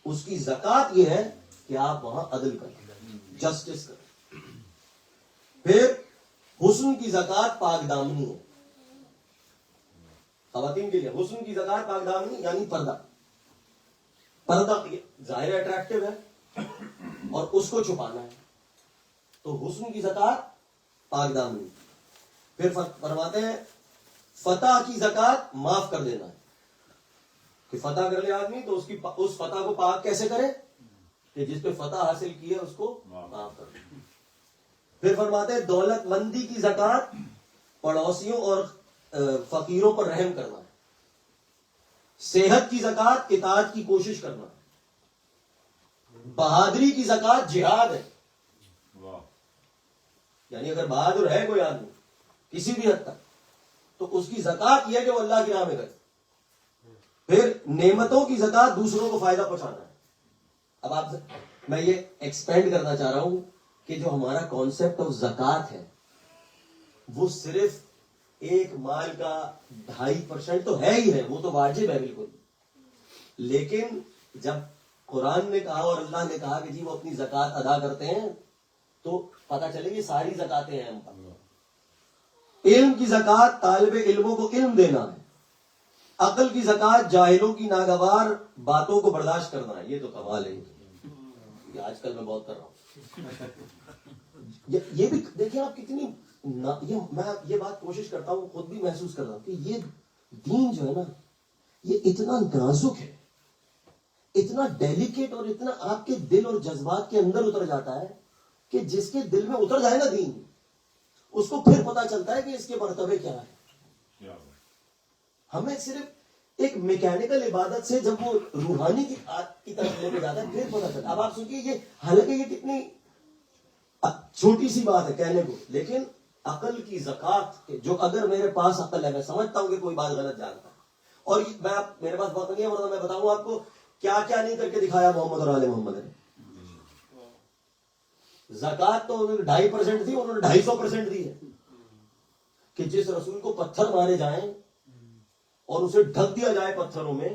اس کی زکوٰۃ یہ ہے کہ آپ وہاں عدل کریں، جسٹس کریں. پھر حسن کی زکوٰۃ پاک دامنی ہے. خواتین کے لیے حسن کی زکوٰۃ پاک دامنی یعنی پردہ. پردہ ظاہر اٹریکٹیو ہے اور اس کو چھپانا ہے، تو حسن کی زکوٰۃ پاک دامنی. پھر فرماتے ہیں فتح کی زکوٰۃ معاف کر دینا ہے، کہ فتح کر لے آدمی تو اس فتح کو پاک کیسے کرے کہ جس پہ فتح حاصل کی ہے اس کو معاف کر دے. پھر فرماتے ہیں دولت مندی کی زکوٰۃ پڑوسیوں اور فقیروں پر رحم کرنا ہے. صحت کی زکوٰۃ اطاعت کی کوشش کرنا ہے. بہادری کی زکوٰۃ جہاد ہے، یعنی اگر بہادر ہے کوئی آدمی کسی بھی حد تک تو اس کی زکوٰۃ یہ کہ وہ اللہ کی راہ میں کرے. پھر نعمتوں کی زکوٰۃ دوسروں کو فائدہ پہنچانا ہے. اب آپ میں یہ ایکسپینڈ کرنا چاہ رہا ہوں کہ جو ہمارا کانسیپٹ آف زکوٰۃ ہے وہ صرف ایک مال کا 2.5% تو ہے ہی ہے، وہ تو واجب ہے بالکل. لیکن جب قرآن نے کہا اور اللہ نے کہا کہ جی وہ اپنی زکوٰۃ ادا کرتے ہیں تو پتہ چلے گی ساری زکوٰتیں ہیں ہم پر. علم کی زکوٰۃ طالب علموں کو علم دینا ہے. عقل کی زکوٰۃ جاہلوں کی ناگوار باتوں کو برداشت کرنا ہے. یہ تو کمال ہے، یہ آج کل میں بہت کر رہا ہوں. یہ بھی دیکھیں آپ کتنی میں یہ بات کوشش کرتا ہوں، خود بھی محسوس کر رہا ہوں کہ یہ دین جو ہے نا یہ اتنا نازک ہے اتنا ڈیلیکیٹ اور اتنا آپ کے دل اور جذبات کے اندر اتر جاتا ہے کہ جس کے دل میں اتر جائے نا دین، اس کو پھر پتا چلتا ہے کہ اس کے مرتبے کیا ہے. ہمیں صرف ایک میکینیکل عبادت سے جب وہ روحانی کی طرف لے کے جاتا ہے پھر پتا چلتا ہے. اب آپ سوچیے یہ حالانکہ یہ کتنی چھوٹی سی بات ہے کہنے کو، لیکن عقل کی زکات، جو اگر میرے پاس عقل ہے، میں سمجھتا ہوں کہ کوئی بات غلط جانتا ہے، اور میں میرے پاس وقت نہیں ہے ورنہ میں بتاؤں آپ کو کیا کیا نہیں کر کے دکھایا محمد اور آل محمد نے. زکات تو 2.5% تھی، انہوں نے 250% دی ہے کہ جس رسول کو پتھر مارے جائیں اور اسے ڈھک دیا جائے پتھروں میں،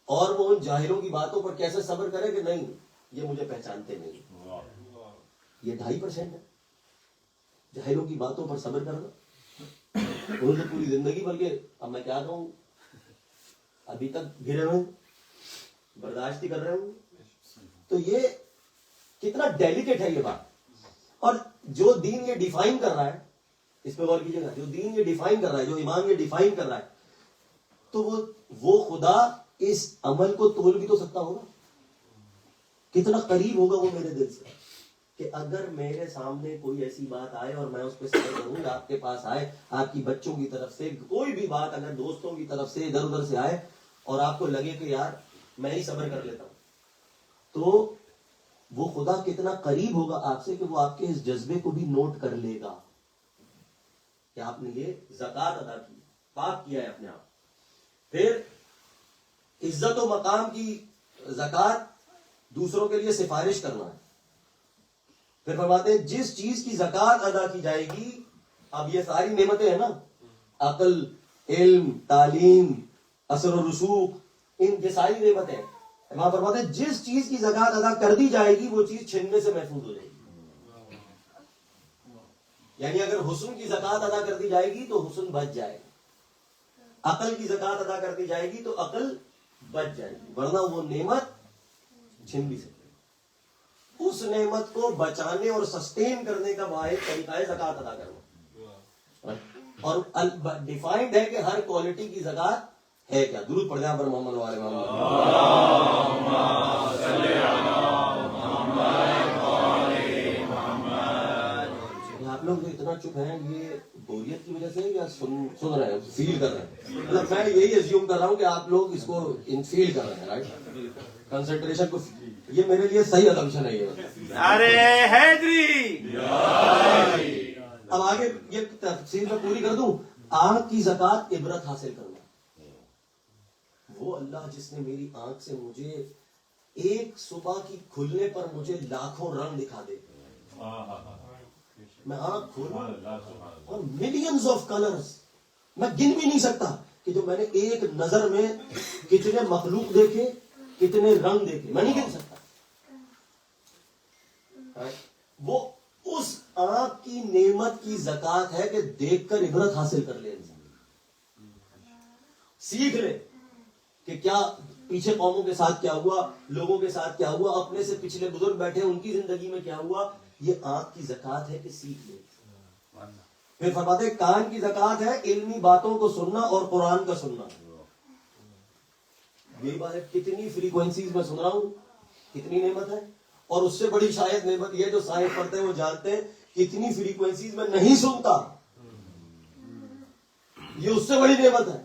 اور وہ ان جاہلوں کی باتوں پر کیسے صبر کرے کہ نہیں یہ مجھے پہچانتے نہیں. یہ 2.5% ہے جاہلوں کی باتوں پر صبر کرنا. انہوں نے پوری زندگی، بلکہ اب میں کیا کہوں، ابھی تک گرے ہوئے برداشت ہی کر رہے ہوں. تو یہ کتنا ڈیلیکیٹ ہے یہ بات. اور جو دین یہ ڈیفائن کر رہا ہے، اس پہ غور کیجیے گا، جو دین یہ ڈیفائن کر رہا ہے، جو ایمان یہ ڈیفائن کر رہا ہے، تو وہ خدا اس عمل کو تول بھی تو سکتا ہوگا. کتنا قریب ہوگا وہ میرے دل سے کہ اگر میرے سامنے کوئی ایسی بات آئے اور میں اس پہ صبر کروں، آپ کے پاس آئے، آپ کی بچوں کی طرف سے کوئی بھی بات، اگر دوستوں کی طرف سے ادھر ادھر سے آئے اور آپ کو لگے کہ یار میں ہی صبر کر لیتا ہوں، تو وہ خدا کتنا قریب ہوگا آپ سے کہ وہ آپ کے اس جذبے کو بھی نوٹ کر لے گا کہ آپ نے یہ زکات ادا کی، پاک کیا ہے اپنے آپ. پھر عزت و مقام کی زکات دوسروں کے لیے سفارش کرنا ہے. پھر فرماتے ہیں جس چیز کی زکات ادا کی جائے گی، اب یہ ساری نعمتیں ہیں نا، عقل، علم، تعلیم، اثر و رسوخ، ان کی ساری نعمتیں، وہاں فرماتے ہیں جس چیز کی زکات ادا کر دی جائے گی وہ چیز چھننے سے محفوظ ہو جائے گی. یعنی اگر حسن کی زکات ادا کر دی جائے گی تو حسن بچ جائے گا، عقل کی زکات ادا کر دی جائے گی تو عقل بچ جائے گی، ورنہ وہ نعمت چھن بھی سکتی. اس نعمت کو بچانے اور سسٹین کرنے کا واحد طریقہ ہے زکات ادا کرنا. اور ڈیفائنڈ ہے کہ ہر کوالٹی کی زکات ہے کیا. درود پڑھ جائیں پر محمد والے آپ لوگ جو اتنا چپ ہیں یہ بوریت کی وجہ سے یا سن رہے ہیں، فیل کر رہے ہیں؟ مطلب میں یہی ایزیوم کر رہا ہوں کہ آپ لوگ اس کو فیل کر رہے ہیں، رائٹ؟ کنسنٹریشن کو، یہ میرے لیے صحیح اسمپشن ہے یہ. ارے حیدری اب آگے یہ تفصیل میں پوری کر دوں. آنکھ کی زکات عبرت حاصل کرنا. وہ اللہ جس نے میری آنکھ سے مجھے ایک صبح کی کھلنے پر مجھے لاکھوں رنگ دکھا دے، میں آنکھ کھولوں اور ملینز آف کلرز، میں گن بھی نہیں سکتا کہ جو میں نے ایک نظر میں کتنے مخلوق دیکھے، کتنے رنگ دیکھے، میں نہیں گن سکتا. وہ اس آنکھ کی نعمت کی زکات ہے کہ دیکھ کر عبرت حاصل کر لے انسان، سیکھ لے کہ کیا پیچھے قوموں کے ساتھ کیا ہوا، لوگوں کے ساتھ کیا ہوا، اپنے سے پچھلے بزرگ بیٹھے ان کی زندگی میں کیا ہوا. یہ آنکھ کی زکات ہے کہ سیکھ لے. پھر فرماتے ہیں کان کی زکات ہے علمی باتوں کو سننا اور قرآن کا سننا. یہی بات ہے، کتنی فریکوینسیز میں سن رہا ہوں، کتنی نعمت ہے. اور اس سے بڑی شاید نعمت یہ جو سائنس پڑھتے ہیں وہ جانتے ہیں کتنی فریکوینسیز میں نہیں سنتا، یہ اس سے بڑی نعمت ہے.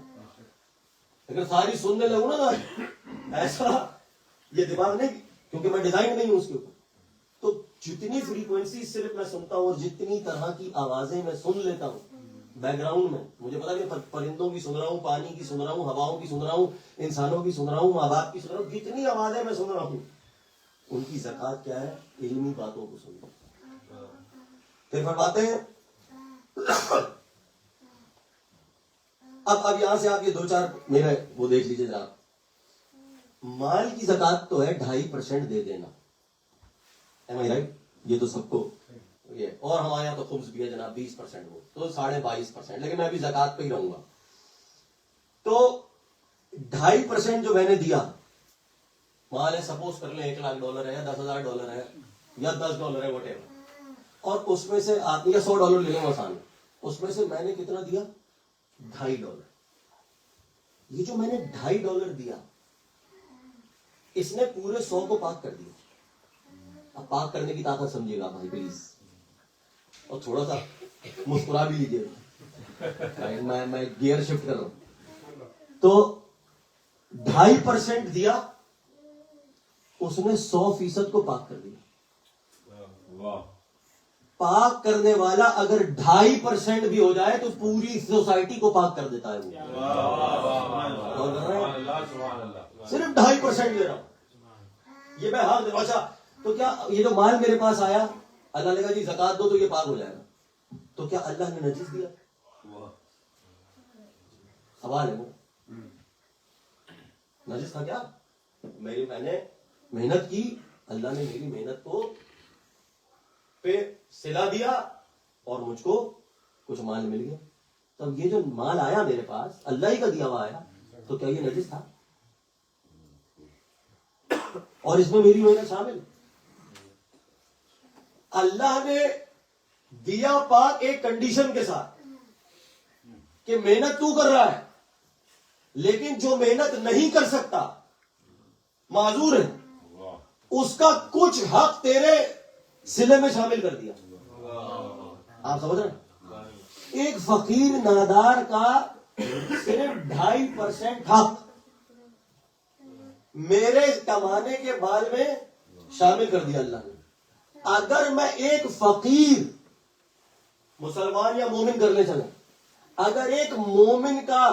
اگر ساری سننے لگوں نا ایسا، یہ دماغ نہیں، کیونکہ میں ڈیزائن نہیں ہوں اس کے اوپر، تو جتنی فریکوینسی صرف میں سنتا ہوں اور جتنی طرح کی آوازیں میں سن لیتا ہوں بیک گراؤنڈ میں، مجھے پتا کہ پرندوں کی سن رہا ہوں، پانی کی سن رہا ہوں، ہواؤں کی سن رہا ہوں، انسانوں کی سن رہا ہوں، ماں باپ کی سن رہا ہوں، جتنی آوازیں میں سن رہا ہوں ان کی زکات کیا ہے؟ علمی باتوں کو سننا. پھر فرماتے ہیں اب یہاں سے آپ یہ دو چار میرے وہ دیکھ لیجیے ذرا. مال کی زکات تو ہے 2.5% دے دینا، رائٹ؟ یہ تو سب کو یہ، اور ہمارے یہاں تو خمس بھی ہے جناب 20%، وہ تو 22.5%، لیکن میں ابھی زکات پہ ہی رہوں گا. تو 2.5% جو میں نے دیا، مال ہے سپوز کر لیں $1,00,000 ہے یا $10,000 ہے یا $10 ہے، وٹ ایور، اور اس میں سے آپ یا $100 لے لیں آسان، اس میں سے میں نے کتنا دیا؟ $2.5. یہ جو میں نے $2.5 دیا، اس نے پورے 100 کو پاک کر دیا. اب پاک کرنے کی طاقت سمجھے گا بھائی پلیز, اور تھوڑا سا مسکرا بھی لیجیے, میں گیئر شفٹ کر رہا ہوں. تو 2.5% دیا, اس نے 100% کو پاک کر دیا. پاک کرنے والا اگر 2.5% بھی ہو جائے تو پوری سوسائٹی کو پاک کر دیتا ہے وہ. صرف 2.5% دے رہا ہوں, یہ میں حق دے. اچھا تو کیا یہ جو مال میرے پاس آیا, اللہ نے کہا جی زکات دو تو یہ پاک ہو جائے گا, تو کیا اللہ نے نجس دیا؟ سوال ہے وہ, نجس تھا کیا؟ میں نے محنت کی, اللہ نے میری محنت کو پہ صلہ دیا اور مجھ کو کچھ مال مل گیا. تب یہ جو مال آیا میرے پاس اللہ ہی کا دیا ہوا آیا, تو کیا یہ نجس تھا؟ اور اس میں میری محنت شامل. اللہ نے دیا پاک ایک کنڈیشن کے ساتھ کہ محنت تو کر رہا ہے, لیکن جو محنت نہیں کر سکتا معذور ہے, اس کا کچھ حق تیرے صلے میں شامل کر دیا. آپ سمجھ رہے ہیں؟ ایک فقیر نادار کا صرف 2.5% حق میرے کمانے کے بال میں شامل کر دیا اللہ نے. اگر میں ایک فقیر مسلمان یا مومن کرنے چلا, اگر ایک مومن کا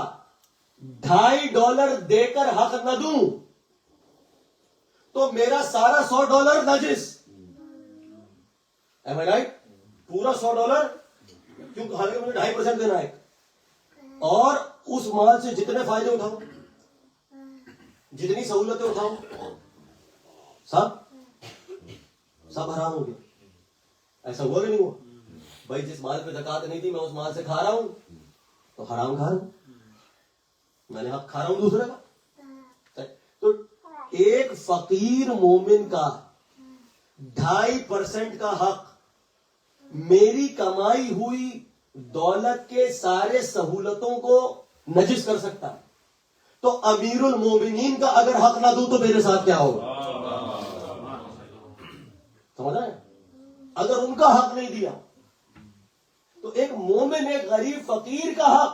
$2.5 دے کر حق نہ دوں تو میرا سارا $100 نجس. Am I right? پورا $100, کیوں؟ حالانکہ مجھے 2.5% دینا ہے, اور اس مال سے جتنے فائدے اٹھاؤں, جتنی سہولتیں اٹھاؤں, سب حرام ہو گیا. ایسا ہوا کہ نہیں ہوا بھائی؟ جس مال پہ زکات نہیں تھی میں اس مال سے کھا رہا ہوں تو حرام کھا رہا ہوں, میں نے حق کھا رہا ہوں دوسرے کا. تو ایک فقیر مومن کا 2.5% کا حق میری کمائی ہوئی دولت کے سارے سہولتوں کو نجس کر سکتا ہے. تو امیر المومنین کا اگر حق نہ دوں تو میرے ساتھ کیا ہوگا؟ سمجھ رہے ہیں؟ اگر ان کا حق نہیں دیا تو ایک مومن, ایک غریب فقیر کا حق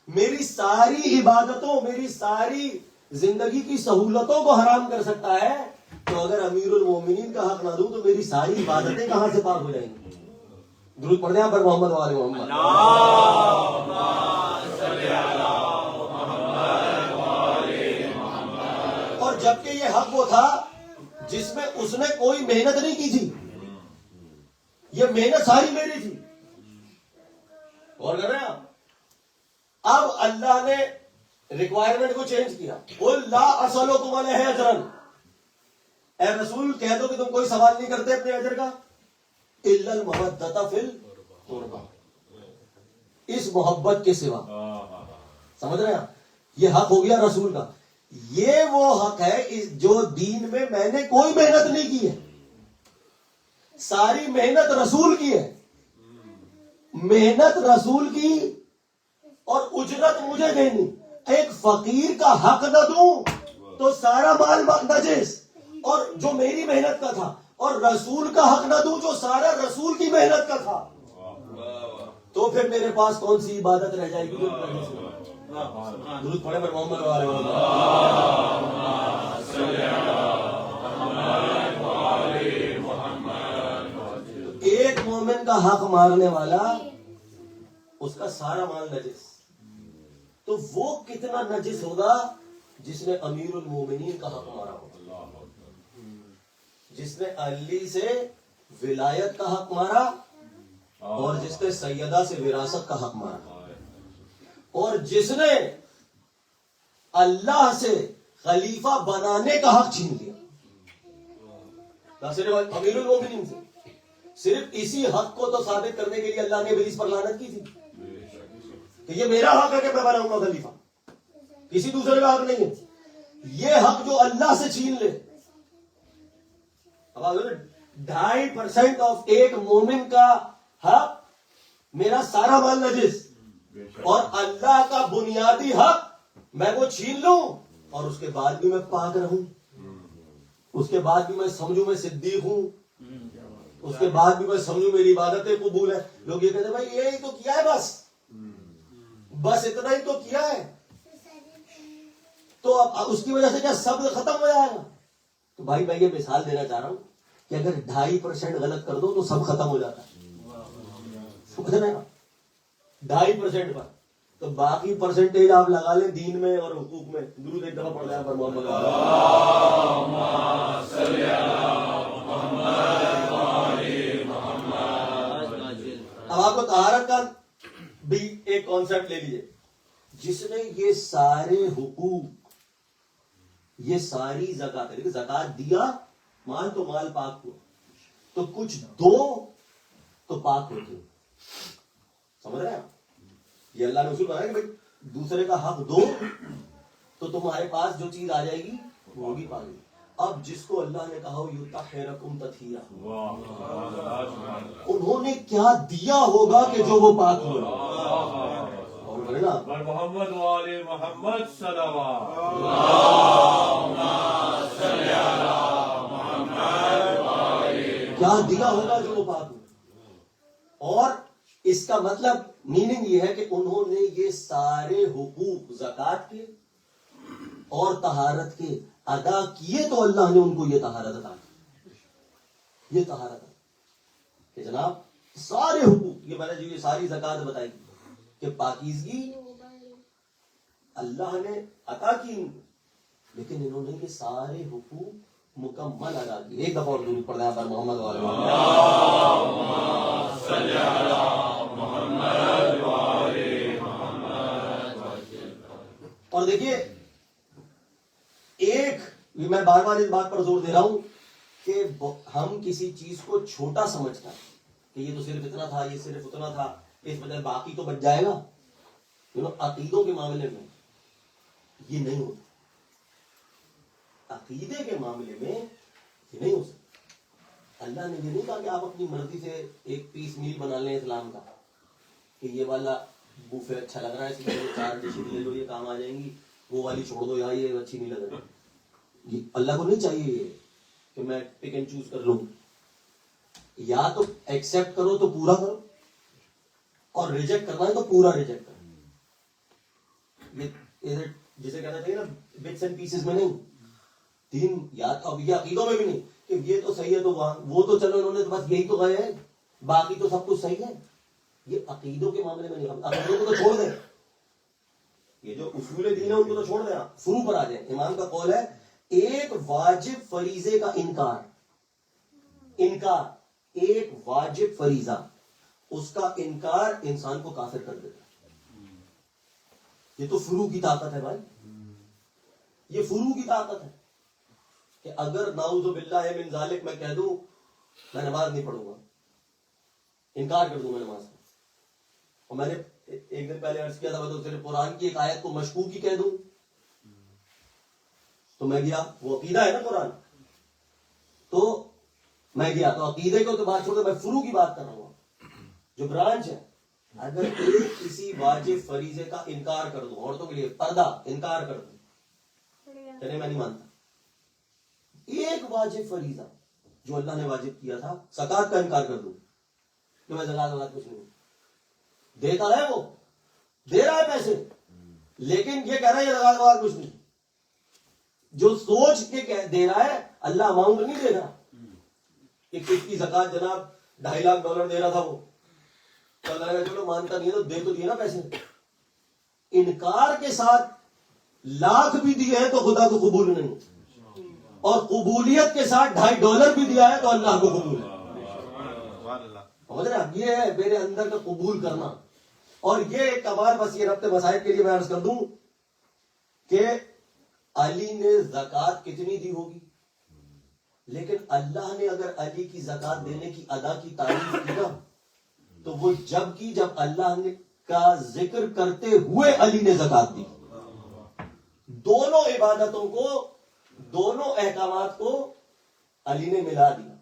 میری ساری عبادتوں, میری ساری زندگی کی سہولتوں کو حرام کر سکتا ہے. تو اگر امیر المومنین کا حق نہ دوں تو میری ساری عبادتیں کہاں سے پاک ہو جائیں گی؟ درود پڑھنے آپ پر محمد وآل محمد. اور جبکہ یہ حق وہ تھا جس میں اس نے کوئی محنت نہیں کی تھی, یہ محنت ساری میری تھی. غور کر رہے ہیں آپ؟ اب اللہ نے ریکوائرمنٹ کو چینج کیا. قل لا اسألکم علیہ اجرا, اے رسول کہہ دو کہ تم کوئی سوال نہیں کرتے اپنے اجر کا, الا المودۃ فی القربى, اس محبت کے سوا. سمجھ رہے ہیں آپ؟ یہ حق ہو گیا رسول کا. یہ وہ حق ہے جو دین میں نے کوئی محنت نہیں کی ہے, ساری محنت رسول کی ہے. محنت رسول کی اور اجرت مجھے دینی. ایک فقیر کا حق نہ دوں تو سارا مال نجس, اور جو میری محنت کا تھا, اور رسول کا حق نہ دوں جو سارا رسول کی محنت کا تھا, تو پھر میرے پاس کون سی عبادت رہ جائے گی؟ درود پڑھے پر محمد وآل محمد. ایک مومن کا حق مارنے والا, اس کا سارا مال نجس. تو وہ کتنا نجس ہوگا جس نے امیر المومنین کا حق مارا ہوگا, جس نے علی سے ولایت کا حق مارا, اور جس نے سیدہ سے وراثت کا حق مارا, اور جس نے اللہ سے خلیفہ بنانے کا حق چھین لیا. نہ صرف امیر المومنین سے, صرف اسی حق کو تو ثابت کرنے کے لیے اللہ نے ابلیس پر لعنت کی تھی کہ یہ میرا حق ہے کہ میں بناؤں گا خلیفہ, کسی دوسرے کا حق نہیں ہے. یہ حق جو اللہ سے چھین لے. اب 2.5% آف ایک مومن کا حق, میرا سارا مال نجس, اور اللہ کا بنیادی حق میں وہ چھین لوں اور اس کے بعد بھی میں پاک رہوں. اس کے بعد بھی میں سمجھوں میں صدیق ہوں، اس کے بعد بھی میں سمجھوں میری عبادتیں قبول ہے. لوگ یہ کہتے ہیں بھائی یہی تو کیا ہے، بس اتنا ہی تو کیا ہے، تو اب اس کی وجہ سے کیا صبر ختم ہو جائے گا؟ تو بھائی میں یہ مثال دینا چاہ رہا ہوں کہ اگر 2.5% غلط کر دو تو سب ختم ہو جاتا ہے، سمجھ رہے ہیں؟ 2.5% پر تو باقی پرسنٹیج آپ لگا لیں دین میں اور حقوق میں. درود ایک دفعہ پڑھ لیں پر محمد. اب آپ کو طہارت کا بھی ایک کانسیپٹ لے لیجیے. جس نے یہ سارے حقوق، یہ ساری زکات، دیکھیں زکات دیا مال تو مال پاک ہوا، تو کچھ دو تو پاک ہوتے ہیں، سمجھ رہے ہیں آپ؟ یہ اللہ نے اصول بنایا کہ بھائی دوسرے کا حق دو تو تمہارے پاس جو چیز آ جائے گی وہ ہوگی پاک. اب جس کو اللہ نے کہا یطہرکم تطہیرا، انہوں نے کیا دیا ہوگا کہ جو وہ پاک ہو پر محمد والے محمد صلوات. کیا دیا ہوگا جو وہ پاک ہو. اور اس کا مطلب میننگ یہ ہے کہ انہوں نے یہ سارے حقوق زکات کے اور طہارت کے ادا کیے تو اللہ نے ان کو یہ طہارت عطا کی. یہ طہارت کہ جناب سارے حقوق، یہ میں نے جو یہ ساری زکات بتائی کہ پاکیزگی اللہ نے عطا کی، لیکن انہوں نے یہ سارے حقوق مکمل ادا کی. ایک دفعہ اور درود پڑھ رہے ہیں پر محمد والے اور دیکھیے ایک، میں بار بار اس بات پر زور دے رہا ہوں کہ ہم کسی چیز کو چھوٹا سمجھتا ہے کہ یہ تو صرف اتنا تھا، یہ صرف اتنا تھا، اس وجہ باقی تو بچ جائے گا. عقیدوں کے معاملے میں یہ نہیں ہوتا. عقیدے کے معاملے میں یہ نہیں ہو سکتا. اللہ نے یہ نہیں کہا کہ آپ اپنی مرضی سے ایک پیس میل بنا لیں اسلام کا کہ یہ والا بوفے اچھا لگ رہا ہے اس لیے 4 ڈشیں لے لو یہ کام آ جائیں گی، وہ والی چھوڑ دو یا یہ اچھی نہیں لگ رہی. یہ اللہ کو نہیں چاہیے یہ کہ میں پک اینڈ چوز کر لوں. یا تو ایکسپٹ کرو تو پورا کرو، اور ریجیکٹ کرنا ہے تو پورا ریجیکٹ کرو. یہ جسے کہنا چاہیے نا بٹس اینڈ پیسز میں نہیں. دین یا اب یہ عقیدوں میں بھی نہیں کہ یہ تو صحیح ہے تو وہ تو چلو انہوں نے بس یہی تو گئے ہیں باقی تو سب کچھ صحیح ہے. یہ عقیدوں کے معاملے میں نہیں. عقیدوں کو تو چھوڑ دیں، یہ جو اصول دین ہے ان کو تو چھوڑ دیں. آپ فروع پر آ جائیں. امام کا قول ہے ایک واجب فریضے کا انکار، ایک واجب فریضہ اس کا انکار انسان کو کافر کر دیتا ہے. یہ تو فروع کی طاقت ہے بھائی، یہ فروع کی طاقت ہے کہ اگر نعوذ باللہ من ذالک میں کہہ دوں میں نماز نہیں پڑھوں گا، انکار کر دوں میں نماز کا. اور میں نے ایک دن پہلے عرض کیا تھا میں تو صرف قرآن کی ایک آیت کو مشکوک ہی کہہ دوں تو میں گیا، وہ عقیدہ ہے نا قرآن، تو میں گیا تو عقیدے کو تو بات چھوڑ دو، میں فروع کی بات کر رہا ہوں جو برانچ ہے. اگر کسی واجب فریضے کا انکار کر دوں، عورتوں کے لیے پردہ انکار کر دوں، چلے میں نہیں مانتا. ایک واجب فریضہ جو اللہ نے واجب کیا تھا، زکات کا انکار کر دوں کہ میں زکات کچھ نہیں دیتا ہے، وہ دے رہا ہے پیسے لیکن یہ کہہ رہا ہے یہ زکات کچھ نہیں. جو سوچ کے دے رہا ہے اللہ اماؤنٹ نہیں دے رہا. ایک کی زکات جناب $2.5 لاکھ دے رہا تھا وہ، تو اللہ نے چلو مانتا نہیں ہے تو دے تو دیے نا پیسے. انکار کے ساتھ لاکھ بھی دیے ہیں تو خدا کو قبول نہیں، اور قبولیت کے ساتھ $2.5 بھی دیا ہے تو اللہ کو قبول ہے. سمجھ رہے ہیں؟ یہ ہے میرے اندر کا قبول کرنا. اور یہ ایک کمال، بس یہ ربط مسائل کے لیے میں عرض کر دوں کہ علی نے زکات کتنی دی ہوگی، لیکن اللہ نے اگر علی کی زکات دینے کی ادا کی تعریف کی نا تو وہ جب اللہ نے کا ذکر کرتے ہوئے علی نے زکات دی. دونوں عبادتوں کو، دونوں احکامات کو علی نے ملا دیا.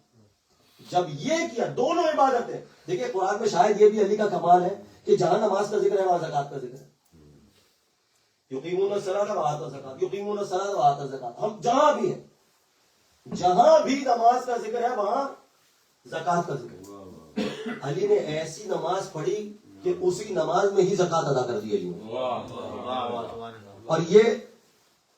جب یہ کیا دونوں عبادتیں، دیکھیں قرآن میں شاید یہ بھی علی کا کمال ہے کہ جہاں نماز کا ذکر ہے وہاں زکات کا ذکر ہے. یقیمون الصلاۃ و آتوا الزکات، یقیمون الصلاۃ و آتوا الزکات. ہم جہاں بھی ہیں جہاں بھی نماز کا ذکر ہے وہاں زکات کا ذکر ہے. علی نے ایسی نماز پڑھی کہ اسی نماز میں ہی زکات ادا کر دی علی نے. اور یہ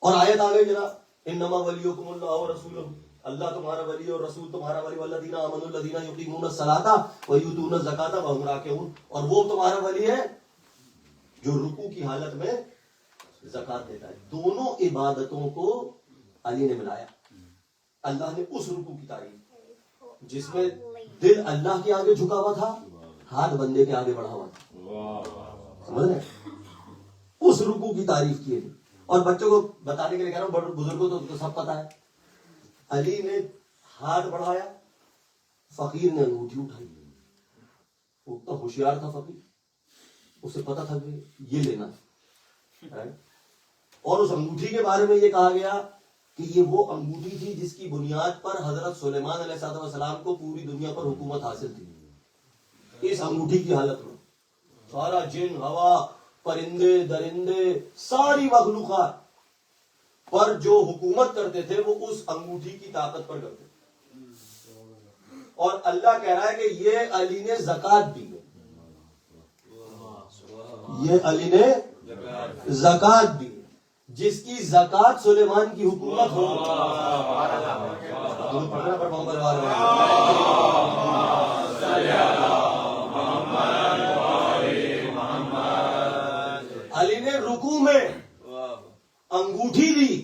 اور آیت آ گئی جناب انما ولیکم اللہ ورسولہ, اللہ تمہارا ولی اور رسول تمہارا ولی, والذین آمنوا الذین یقیمون الصلاۃ ویؤتون الزکاۃ وهم راکعون, اور وہ تمہارا ولی ہے جو رکوع کی حالت میں زکات دیتا ہے. دونوں عبادتوں کو علی نے ملایا. اللہ نے اس رکوع کی تعریف جس میں دل اللہ کے آگے جھکا ہوا تھا, ہاتھ بندے کے آگے بڑھا ہوا تھا, سمجھ رہے ہیں, اس رکوع کی تعریف کی ہے. اور بچوں کو بتانے کے لیے کہہ رہا ہوں, بڑے بزرگوں تو سب پتا ہے. علی نے ہاتھ بڑھایا, فقیر نے انگوٹھی اٹھائی. وہ اتنا ہوشیار تھا فقیر, اسے پتا تھا کہ یہ لینا ہے. اور اس انگوٹھی کے بارے میں یہ کہا گیا کہ یہ وہ انگوٹھی تھی جس کی بنیاد پر حضرت سلیمان علیہ السلام کو پوری دنیا پر حکومت حاصل تھی. اس انگوٹھی کی حالت میں سارا جن, ہوا, پرندے, درندے, ساری مخلوقات پر جو حکومت کرتے تھے وہ اس انگوٹھی کی طاقت پر کرتے تھے. اور اللہ کہہ رہا ہے کہ یہ علی نے زکات دی, یہ علی نے زکات دی, جس کی زکات سلیمان کی حکومت ہو. علی نے رکوع میں انگوٹھی دی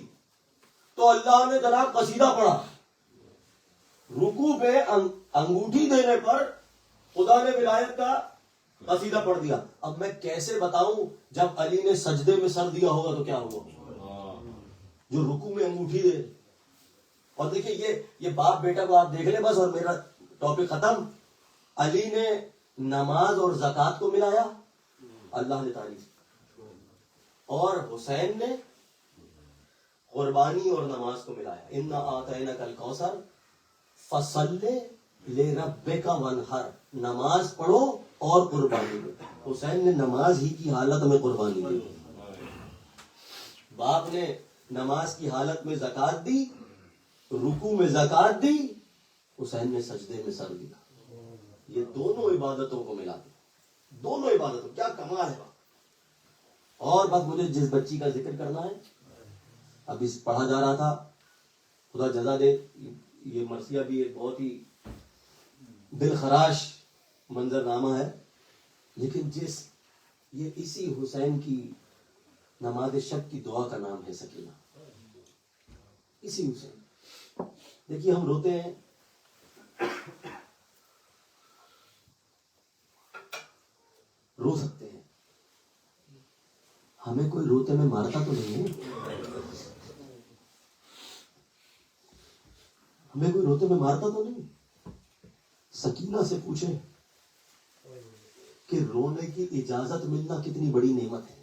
تو اللہ نے جناب قصیدہ پڑھا. رکوع پہ انگوٹھی دینے پر خدا نے ولایت کا قصیدہ پڑھ دیا. اب میں کیسے بتاؤں, جب علی نے سجدے میں سر دیا ہوگا تو کیا ہوگا, جو رکوع میں انگوٹھی دے. اور دیکھیے یہ باپ بیٹا کو آپ دیکھ لیں بس, اور میرا ٹاپک ختم. علی نے نماز اور زکات کو ملایا, اللہ نے تعریف, اور حسین نے قربانی اور نماز کو ملایا. انا اعطیناک الکوثر فصلی لربک وانحر, نماز پڑھو اور قربانی دو. حسین نے نماز ہی کی حالت میں قربانی دی, باپ نے نماز کی حالت میں زکات دی, رکوع میں زکات دی, حسین نے سجدے میں سر دیا. یہ دونوں عبادتوں کو ملا دیا, دونوں عبادتوں, کیا کمال ہے. اور بس مجھے جس بچی کا ذکر کرنا ہے, ابھی پڑھا جا رہا تھا, خدا جزا دے, یہ مرثیہ بھی ایک بہت ہی دل خراش منظرنامہ ہے, لیکن یہ اسی حسین کی نماز شب کی دعا کا نام ہے سکینہ. اسی حسین, دیکھیے ہم روتے ہیں, رو سکتے ہیں, ہمیں کوئی روتے میں مارتا تو نہیں ہے, ہمیں کوئی روتے میں مارتا تو نہیں. سکینہ سے پوچھیں کہ رونے کی اجازت ملنا کتنی بڑی نعمت ہے.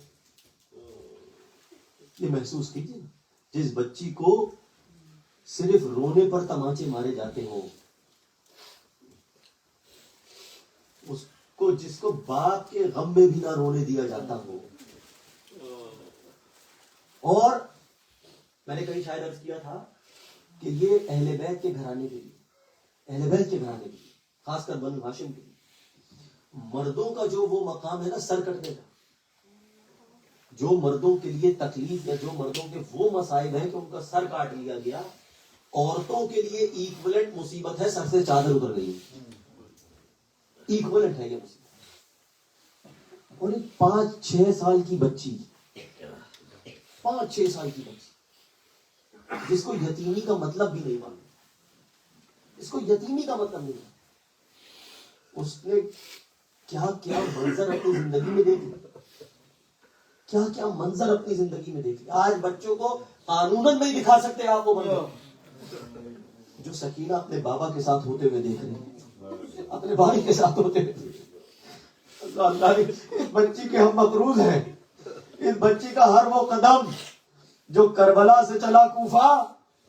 یہ محسوس کیجیے, جس بچی کو صرف رونے پر تماچے مارے جاتے ہوں, اس کو, جس کو باپ کے غم میں بھی نہ رونے دیا جاتا ہو. اور میں نے کئی شاید عرض کیا تھا کہ یہ اہل بیت کے گھرانے کے لیے, اہل بیت کے گھرانے کے لیے, خاص کر بنو ہاشم کے لیے, مردوں کا جو وہ مقام ہے نا سر کٹنے کا, جو مردوں کے لیے تکلیف یا جو مردوں کے وہ مسائل ہیں کہ ان کا سر کاٹ لیا گیا, عورتوں کے لیے ایکویلنٹ مصیبت ہے سر سے چادر اتر گئی, ایکویلنٹ ہے یہ مصیبت. اور ایک 5-6 سال کی بچی, 5-6 سال کی بچی جس کو یتیمی کا مطلب بھی نہیں معلوم, اس کو یتیمی کا مطلب نہیں معلوم, اس نے کیا کیا منظر اپنی زندگی میں دیکھ لیا, کیا کیا منظر اپنی زندگی میں دیکھ لیا. آج بچوں کو قانوناً نہیں دکھا سکتے آپ وہ منظر جو سکینہ اپنے بابا کے ساتھ ہوتے ہوئے دیکھ رہے ہیں, اپنے بھائی کے ساتھ ہوتے ہوئے. اللہ نے اس بچی کے ہم مقروض ہیں, اس بچی کا ہر وہ قدم جو کربلا سے چلا کوفہ,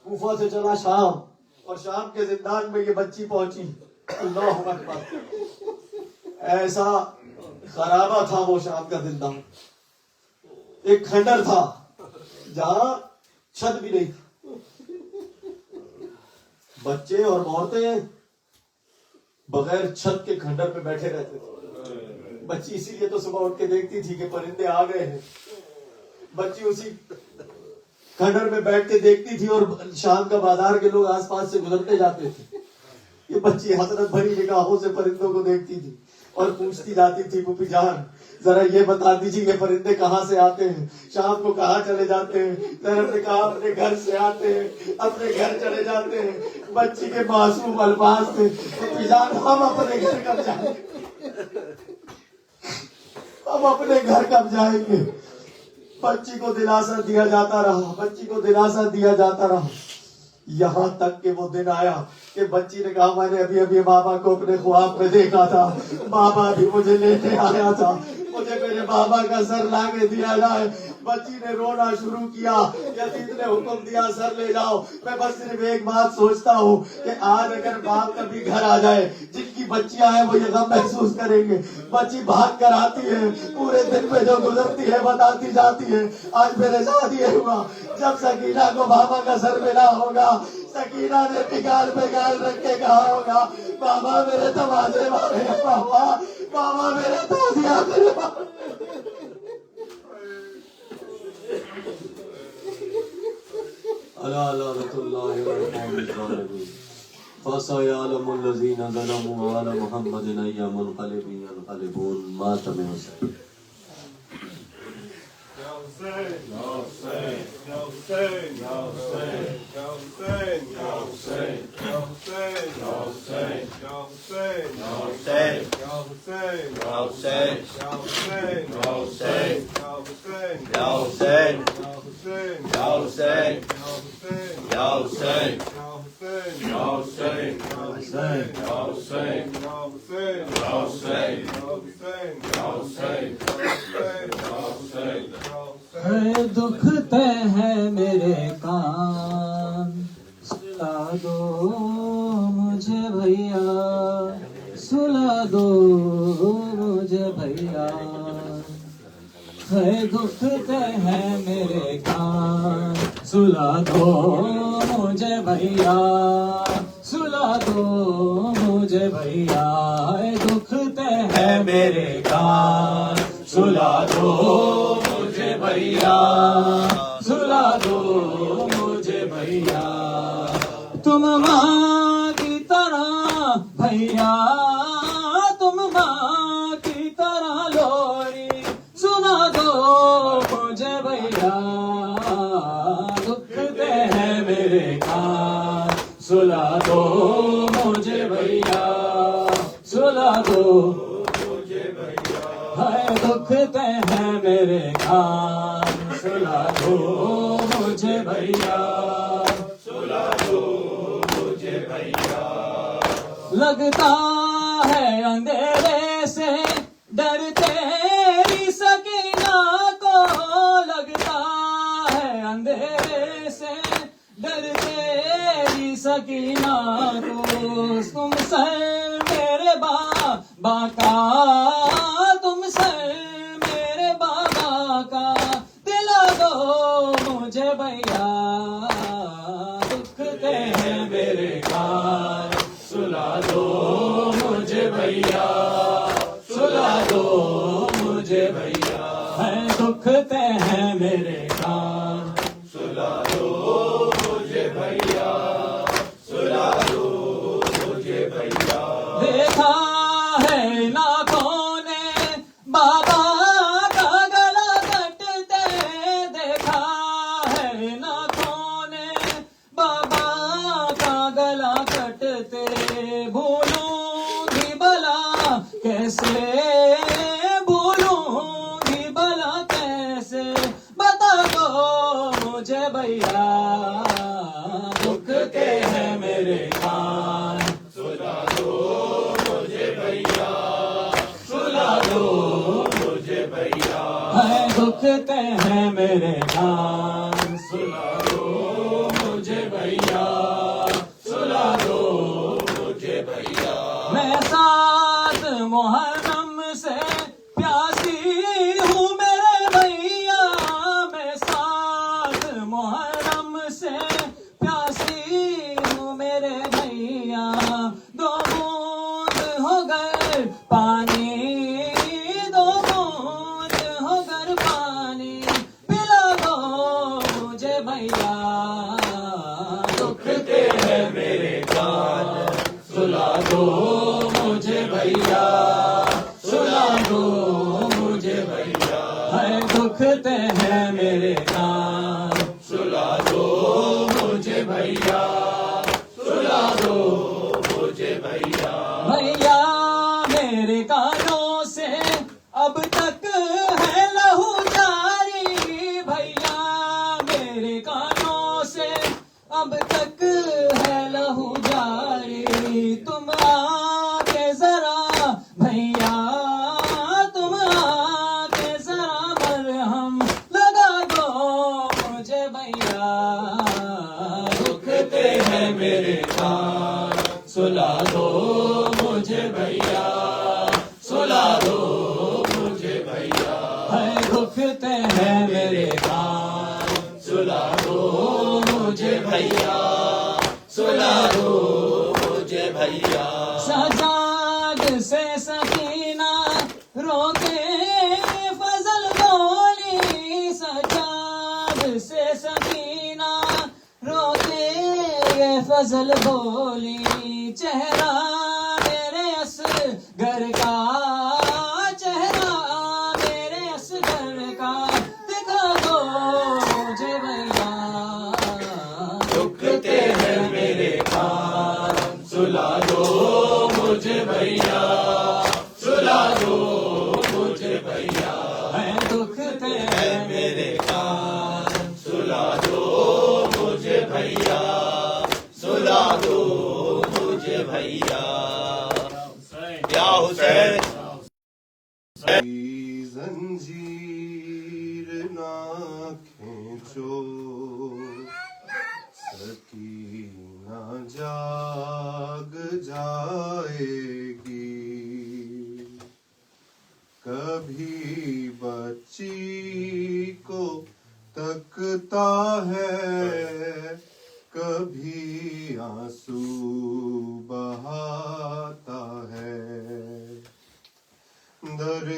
کوفہ سے چلا شام, اور شام کے زندان میں یہ بچی پہنچی. اللہ اکبر, ایسا خرابہ تھا وہ شام کا زندان, ایک کھنڈر تھا جہاں چھت بھی نہیں تھا. بچے اور عورتیں بغیر چھت کے کھنڈر پہ بیٹھے رہتے تھے. بچی اسی لیے تو صبح اٹھ کے دیکھتی تھی کہ پرندے آ گئے ہیں. بچی اسی کھنڈر میں بیٹھ کے دیکھتی تھی اور شام کا بازار کے لوگ آس پاس سے گزرتے جاتے تھے. یہ بچی حسرت بھری نگاہوں سے پرندوں کو دیکھتی تھی اور پوچھتی جاتی تھی پھوپھی جان ذرا یہ بتا دیجیے یہ پرندے کہاں سے آتے ہیں, شام کو کہاں چلے جاتے ہیں؟ زینب نے کہا اپنے گھر سے آتے ہیں, اپنے گھر چلے جاتے ہیں. بچی کے معصوم الفاظ تھے, پھوپھی جان ہم اپنے گھر کب جائیں گے, ہم اپنے گھر کب جائیں گے. بچی کو دلاسا دیا جاتا رہا, بچی کو دلاسا دیا جاتا رہا, یہاں تک کہ وہ دن آیا کہ بچی نے کہا میں نے ابھی ابھی بابا کو اپنے خواب میں دیکھا تھا, بابا بھی مجھے لینے آیا تھا, مجھے میرے بابا کا سر لا کے دیا جائے. بچی نے رونا شروع کیا. یزید نے حکم دیا سر لے جاؤ. میں بس صرف ایک بات سوچتا ہوں کہ آج اگر باپ کبھی گھر آ جائے, جن کی بچیاں ہیں وہ یہ غم محسوس کریں گے. بچی بھاگ کر آتی ہے, پورے دن میں جو گزرتی ہے بتاتی جاتی ہے. آج میرے ساتھ یہ ہوا, جب سکینہ کو بابا کا سر ملا ہوگا, سکینہ نے پگال پہ گال رکھ کے کہا ہوگا بابا میرے تماشے مارے, بابا بابا میرے تازیہ میرے بابا. لعنت اللہ علیہ فسيعلم الذين ظلموا على محمد أي منقلب ينقلبون. ماتم حسین. دکھتے ہیں میرے کان, سلا دو مجھے بھیا, سلا دو مجھے بھیا. دکھتے ہیں میرے کان, سلا دو مجھے بھیا, سلا دو مجھے بھیا. دکھتے ہیں میرے کان, سلا دو مجھے بھیا, سلا دو مجھے بھیا. تم ماں کی طرح بھیا, تم ماں کی طرح لوری سنا دو مجھے بھیا. دکھتے ہیں میرے کان, سلا دو مجھے بھیا, سلا دو مجھے بھیا. دکھتے ہیں میرے کان, سلا دو مجھے بھیا, سلا دو مجھے بھیا. لگتا ہے اندھیرے سے ڈر تیری سکینہ کو, لگتا ہے اندھیرے سے ڈر تیری سکینہ کو. تم سر میرے بابا کا, تم سر میرے بابا کا, دلا دو مجھے بھیا. دکھتے ہیں میرے کان, سلا دو مجھے بھیا, سلا دو مجھے بھیا. دکھتے ہیں میرے کان, سلا دو مجھے بھیا, سلا دو مجھے بھیا. دیکھا ہے ناکوں نے بابا کا گلا کٹتے, دیکھا ہے ناکوں نے بابا کا گلا کٹتے. بھولوں گی بلا کیسے, بھولوں گی بلا کیسے, بتا دو مجھے بھیا. دکھتے ہیں میرے کان, سلا دو مجھے بھیا, سلا دو مجھے بھیا. دکھتے ہیں میرے کان, سلا دو مجھے بھیا, سلا دو مجھے بھیا. میں سات محرم سے پیاسی ہوں میرے بھیا, میں سات محرم سے پیاسی ہوں میرے بھیا. گر پانی دو بوند ہو گر پانی پلا دو مجھے بھیا دکھتے ہیں میرے کان سلا دو مجھے بھیا سلا دو مجھے بھیا ہے دکھتے ہیں میرے کان سلا دو مجھے بھیا سلا دو مجھے بھیا بھیا میرے کانوں سے اب تک ہے لہو جاری بھیا میرے کانوں سے اب تک ہے لہو جاری تم آ کے ذرا بھیا تم آ کے ذرا مرہم لگا دو مجھے بھیا دکھتے ہیں میرے کان سلا دو مجھے بھیا سلا دو مجھے بھیا ہے دکھتے ہیں میرے کان سلا دو مجھے بھیا سلا دو مجھے بھیا سجاد سے سکینہ روتے فضل بولی سجاد سے سکینہ روتے یہ فضل بولی چہرہ میرے اصغر کا چہرہ میرے اصغر کا دکھا دو مجھے بھیا دکھتے ہیں میرے کان سلا دو مجھے بھیا سلا دو مجھے بھیا ہے دکھتے ہیں میرے کان سلا دو مجھے بھیا سلا دو مجھے بھیا یا حسین زنجیر نہ کھینچو سکینہ جاگ جائے گی کبھی بچی کو تکتا ہے کبھی آنسو بہاتا ہے در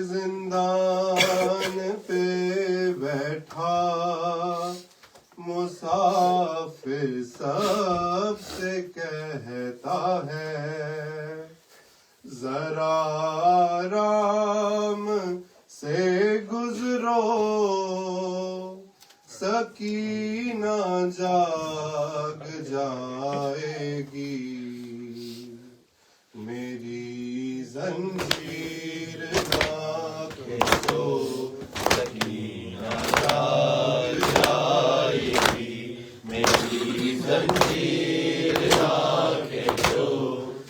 زندان پہ بیٹھا مسافر سب سے کہتا ہے ذرا آرام سے گزرو سکینہ جاگ جائے گی میری زنجیر نہ کھینچو سکینہ جاگ جائے گی میری زنجیر نہ کھینچو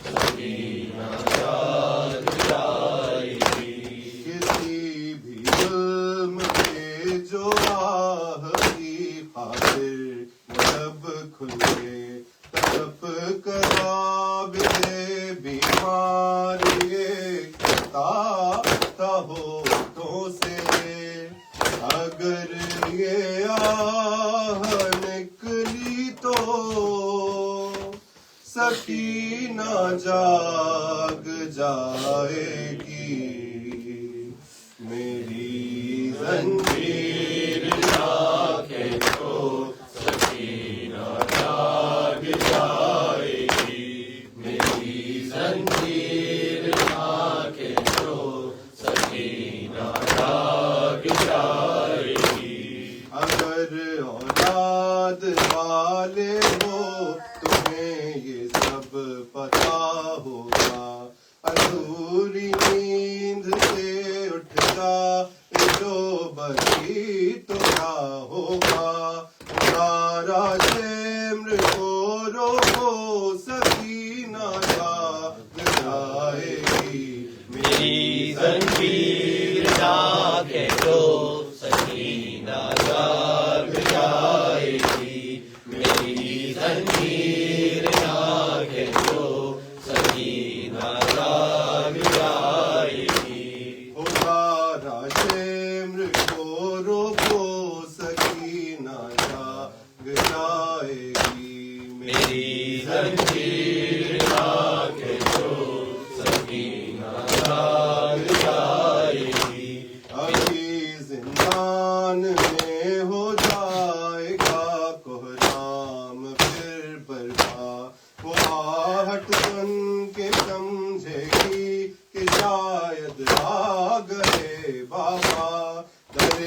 سکینہ جاگ جائے گی کسی بھی ظلم کے جو راہ کی خاطر جب کھلے تڑپ کراب دے بیماری تا ہوٹوں سے اگر یہ آہ نکلی تو سکینہ جاگ جائے گی میری زنجیر نہ کھینچو سکینہ جاگ جائے گی میری زنجیر نہ کھینچو سکینہ جاگ جائے گی اگر اولاد والے ہو تمہیں یہ سب پتا ہوگا ادھوری نیند سے اٹھ جا جو بچی تو کیا ہوگا تمہارا شمر کو روکو سکینہ جاگ جائے گی میری زنجیر نہ کھینچو سکینہ جاگ جائے گی میری زنجیر نہ کھینچو سکینہ جاگ جائے گی تمہارا شمر کو روکو سکینہ جاگ جائے گی میری زنجیر نہ کھینچو سمجھے گی کہ شاید آ گئے بابا در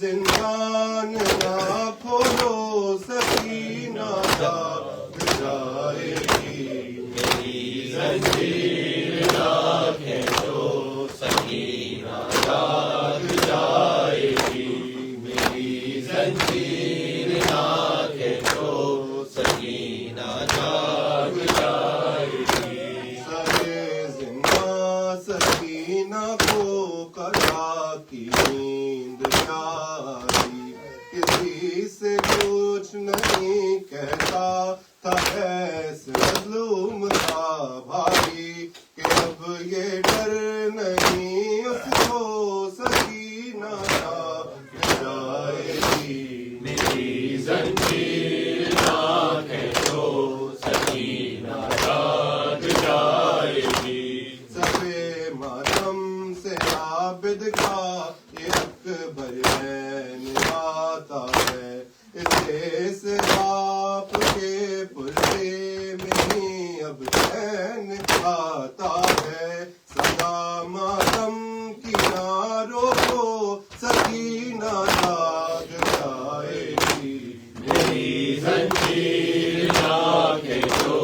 زندان نہ کھولو سکینہ جاگ جائے گی میری زنجیر نہ کھینچو سکینہ جاگ جائے گی میری زنجیر نہ کھینچو سکینہ جاگ جائے گی سرے زندہ سکینہ کو قضا کی نیند آئی کسی سے کچھ نہیں کہتا تھا ایسے مظلوم تھا بھائی کہ اب یہ ڈر نہیں اس کو سکینہ جاگ جائے گی میری زنجیر نہ کھینچو سکینہ جاگ جائے گی سبے ماتم سے عابد کا یہ اکبر عین آتا ہے اس باپ کے پردے میں اب چین آتا ہے سدا ماتم کی ناروں کو سکینہ جاگ جائے گی میری زنجیر نہ کھینچو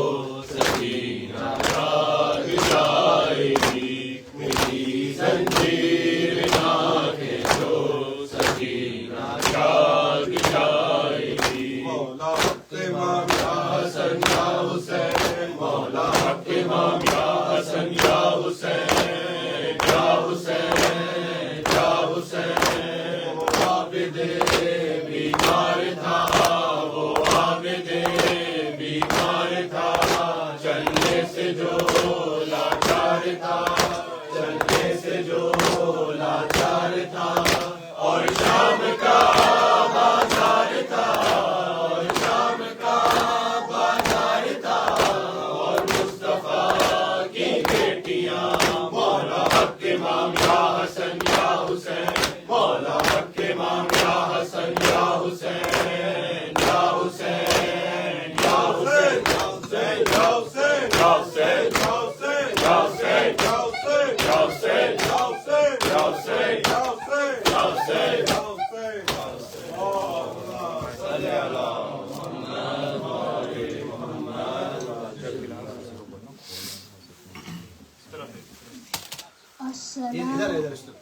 سکینہ جاگ جائے گی میری زنجیر نہ کھینچو سکینہ جاگ جائے گی مولا حق امام یا حسن یا حسین مولا حق امام یا حسن یا حسین یا حسین یا حسین وہ عابد بیمار تھا وہ عابد بیمار تھا چلنے سے جو لاچار تھا چلنے سے جو لاچار تھا اور شام کا بازار تھا اور شام کا بازار تھا اور مصطفیٰ کی بیٹیاں مولا حق امام یا حسن یا حسین مولا حق امام یا حسن یا حسین یا حسین یا حسین یا حسین یا حسین یا حسین یا حسین یا حسین یا حسین یا حسین یا حسین یا حسین یا حسین یا حسین اللہم صلی علی محمد وآل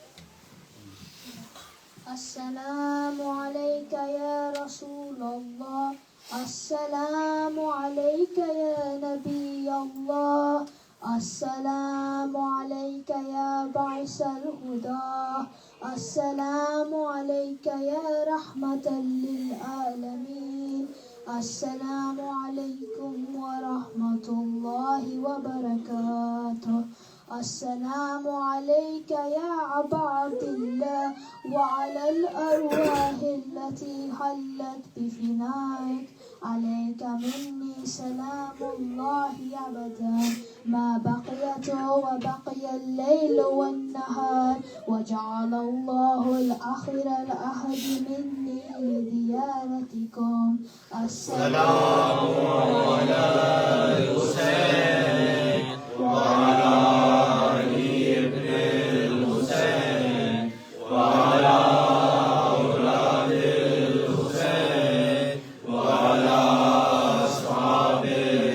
السلام عليك يا رسول الله السلام عليك يا نبي الله السلام عليك يا بعث الهدى السلام عليك يا رحمة للعالمين السلام عليكم ورحمة الله وبركاته السلام عليك يا أبا عبد الله وعلى الأرواح التي حلت بفنائك عليك مني سلام الله أبدا ما بقيت وبقي الليل والنهار وجعل الله الآخر الأحد مني لزيارتكم السلام على الحسين وعلى علي بن الحسين وعلى أولاد الحسين وعلى أصحاب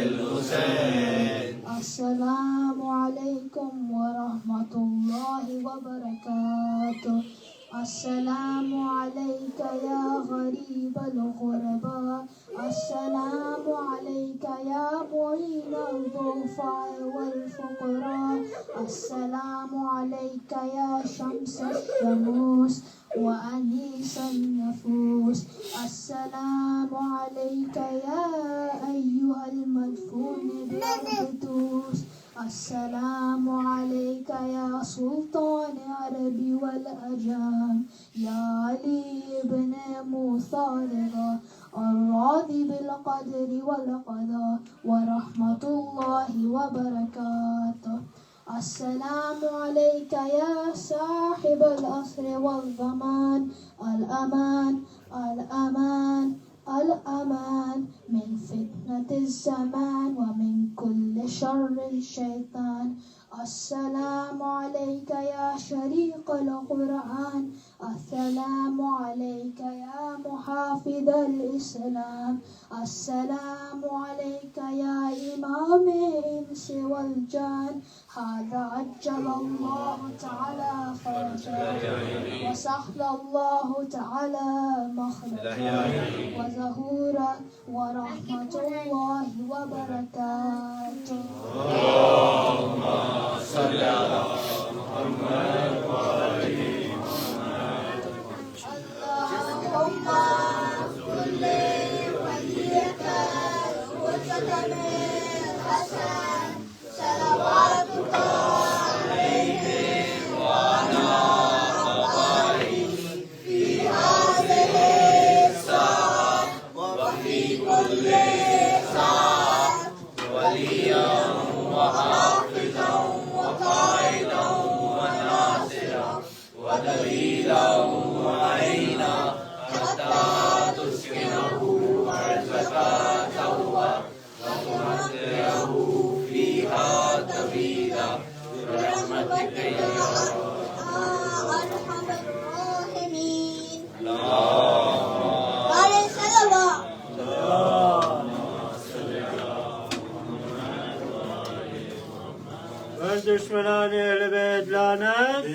الحسين السلام عليكم ورحمة الله وبركاته السلام عليك يا غريب الغرباء السلام عليك يا معين الضعفاء والفقراء السلام عليك يا شمس الشموس وأنيس النفوس السلام عليك يا أيها المدفون بالقدوس السلام عليك يا سلطان العرب والأجام يا علي بن موسى رضا الراضي بالقدر والقضاء ورحمة الله وبركاته السلام عليك يا صاحب العصر والضمان الأمان الأمان الأمان من فتنة الزمان ومن كل شر الشيطان السلام عليك يا شريق القرآن السلام عليك يا محافظ الإسلام السلام عليك يا إمام الإنس والجان هذا عجل الله تعالى فرجه وسهل الله تعالى مخرجه وظهورا ورحمة الله وبركاته. اللهم صل على محمد وآل محمد. اللهم كل وليك الحسن الحسن صلواتك عليه وعلى آبائه في هذه الساعة وفي كل ساعة وليا وحافظا وقائدا وناصرا ودليلا وعينا حتى تسكنه أرضك توبا وتمتعه فيها تبيدا برحمتك يا أرحم الراحمين. اللهم عليه الصلاة. والدشمنان اهل بيت لعنت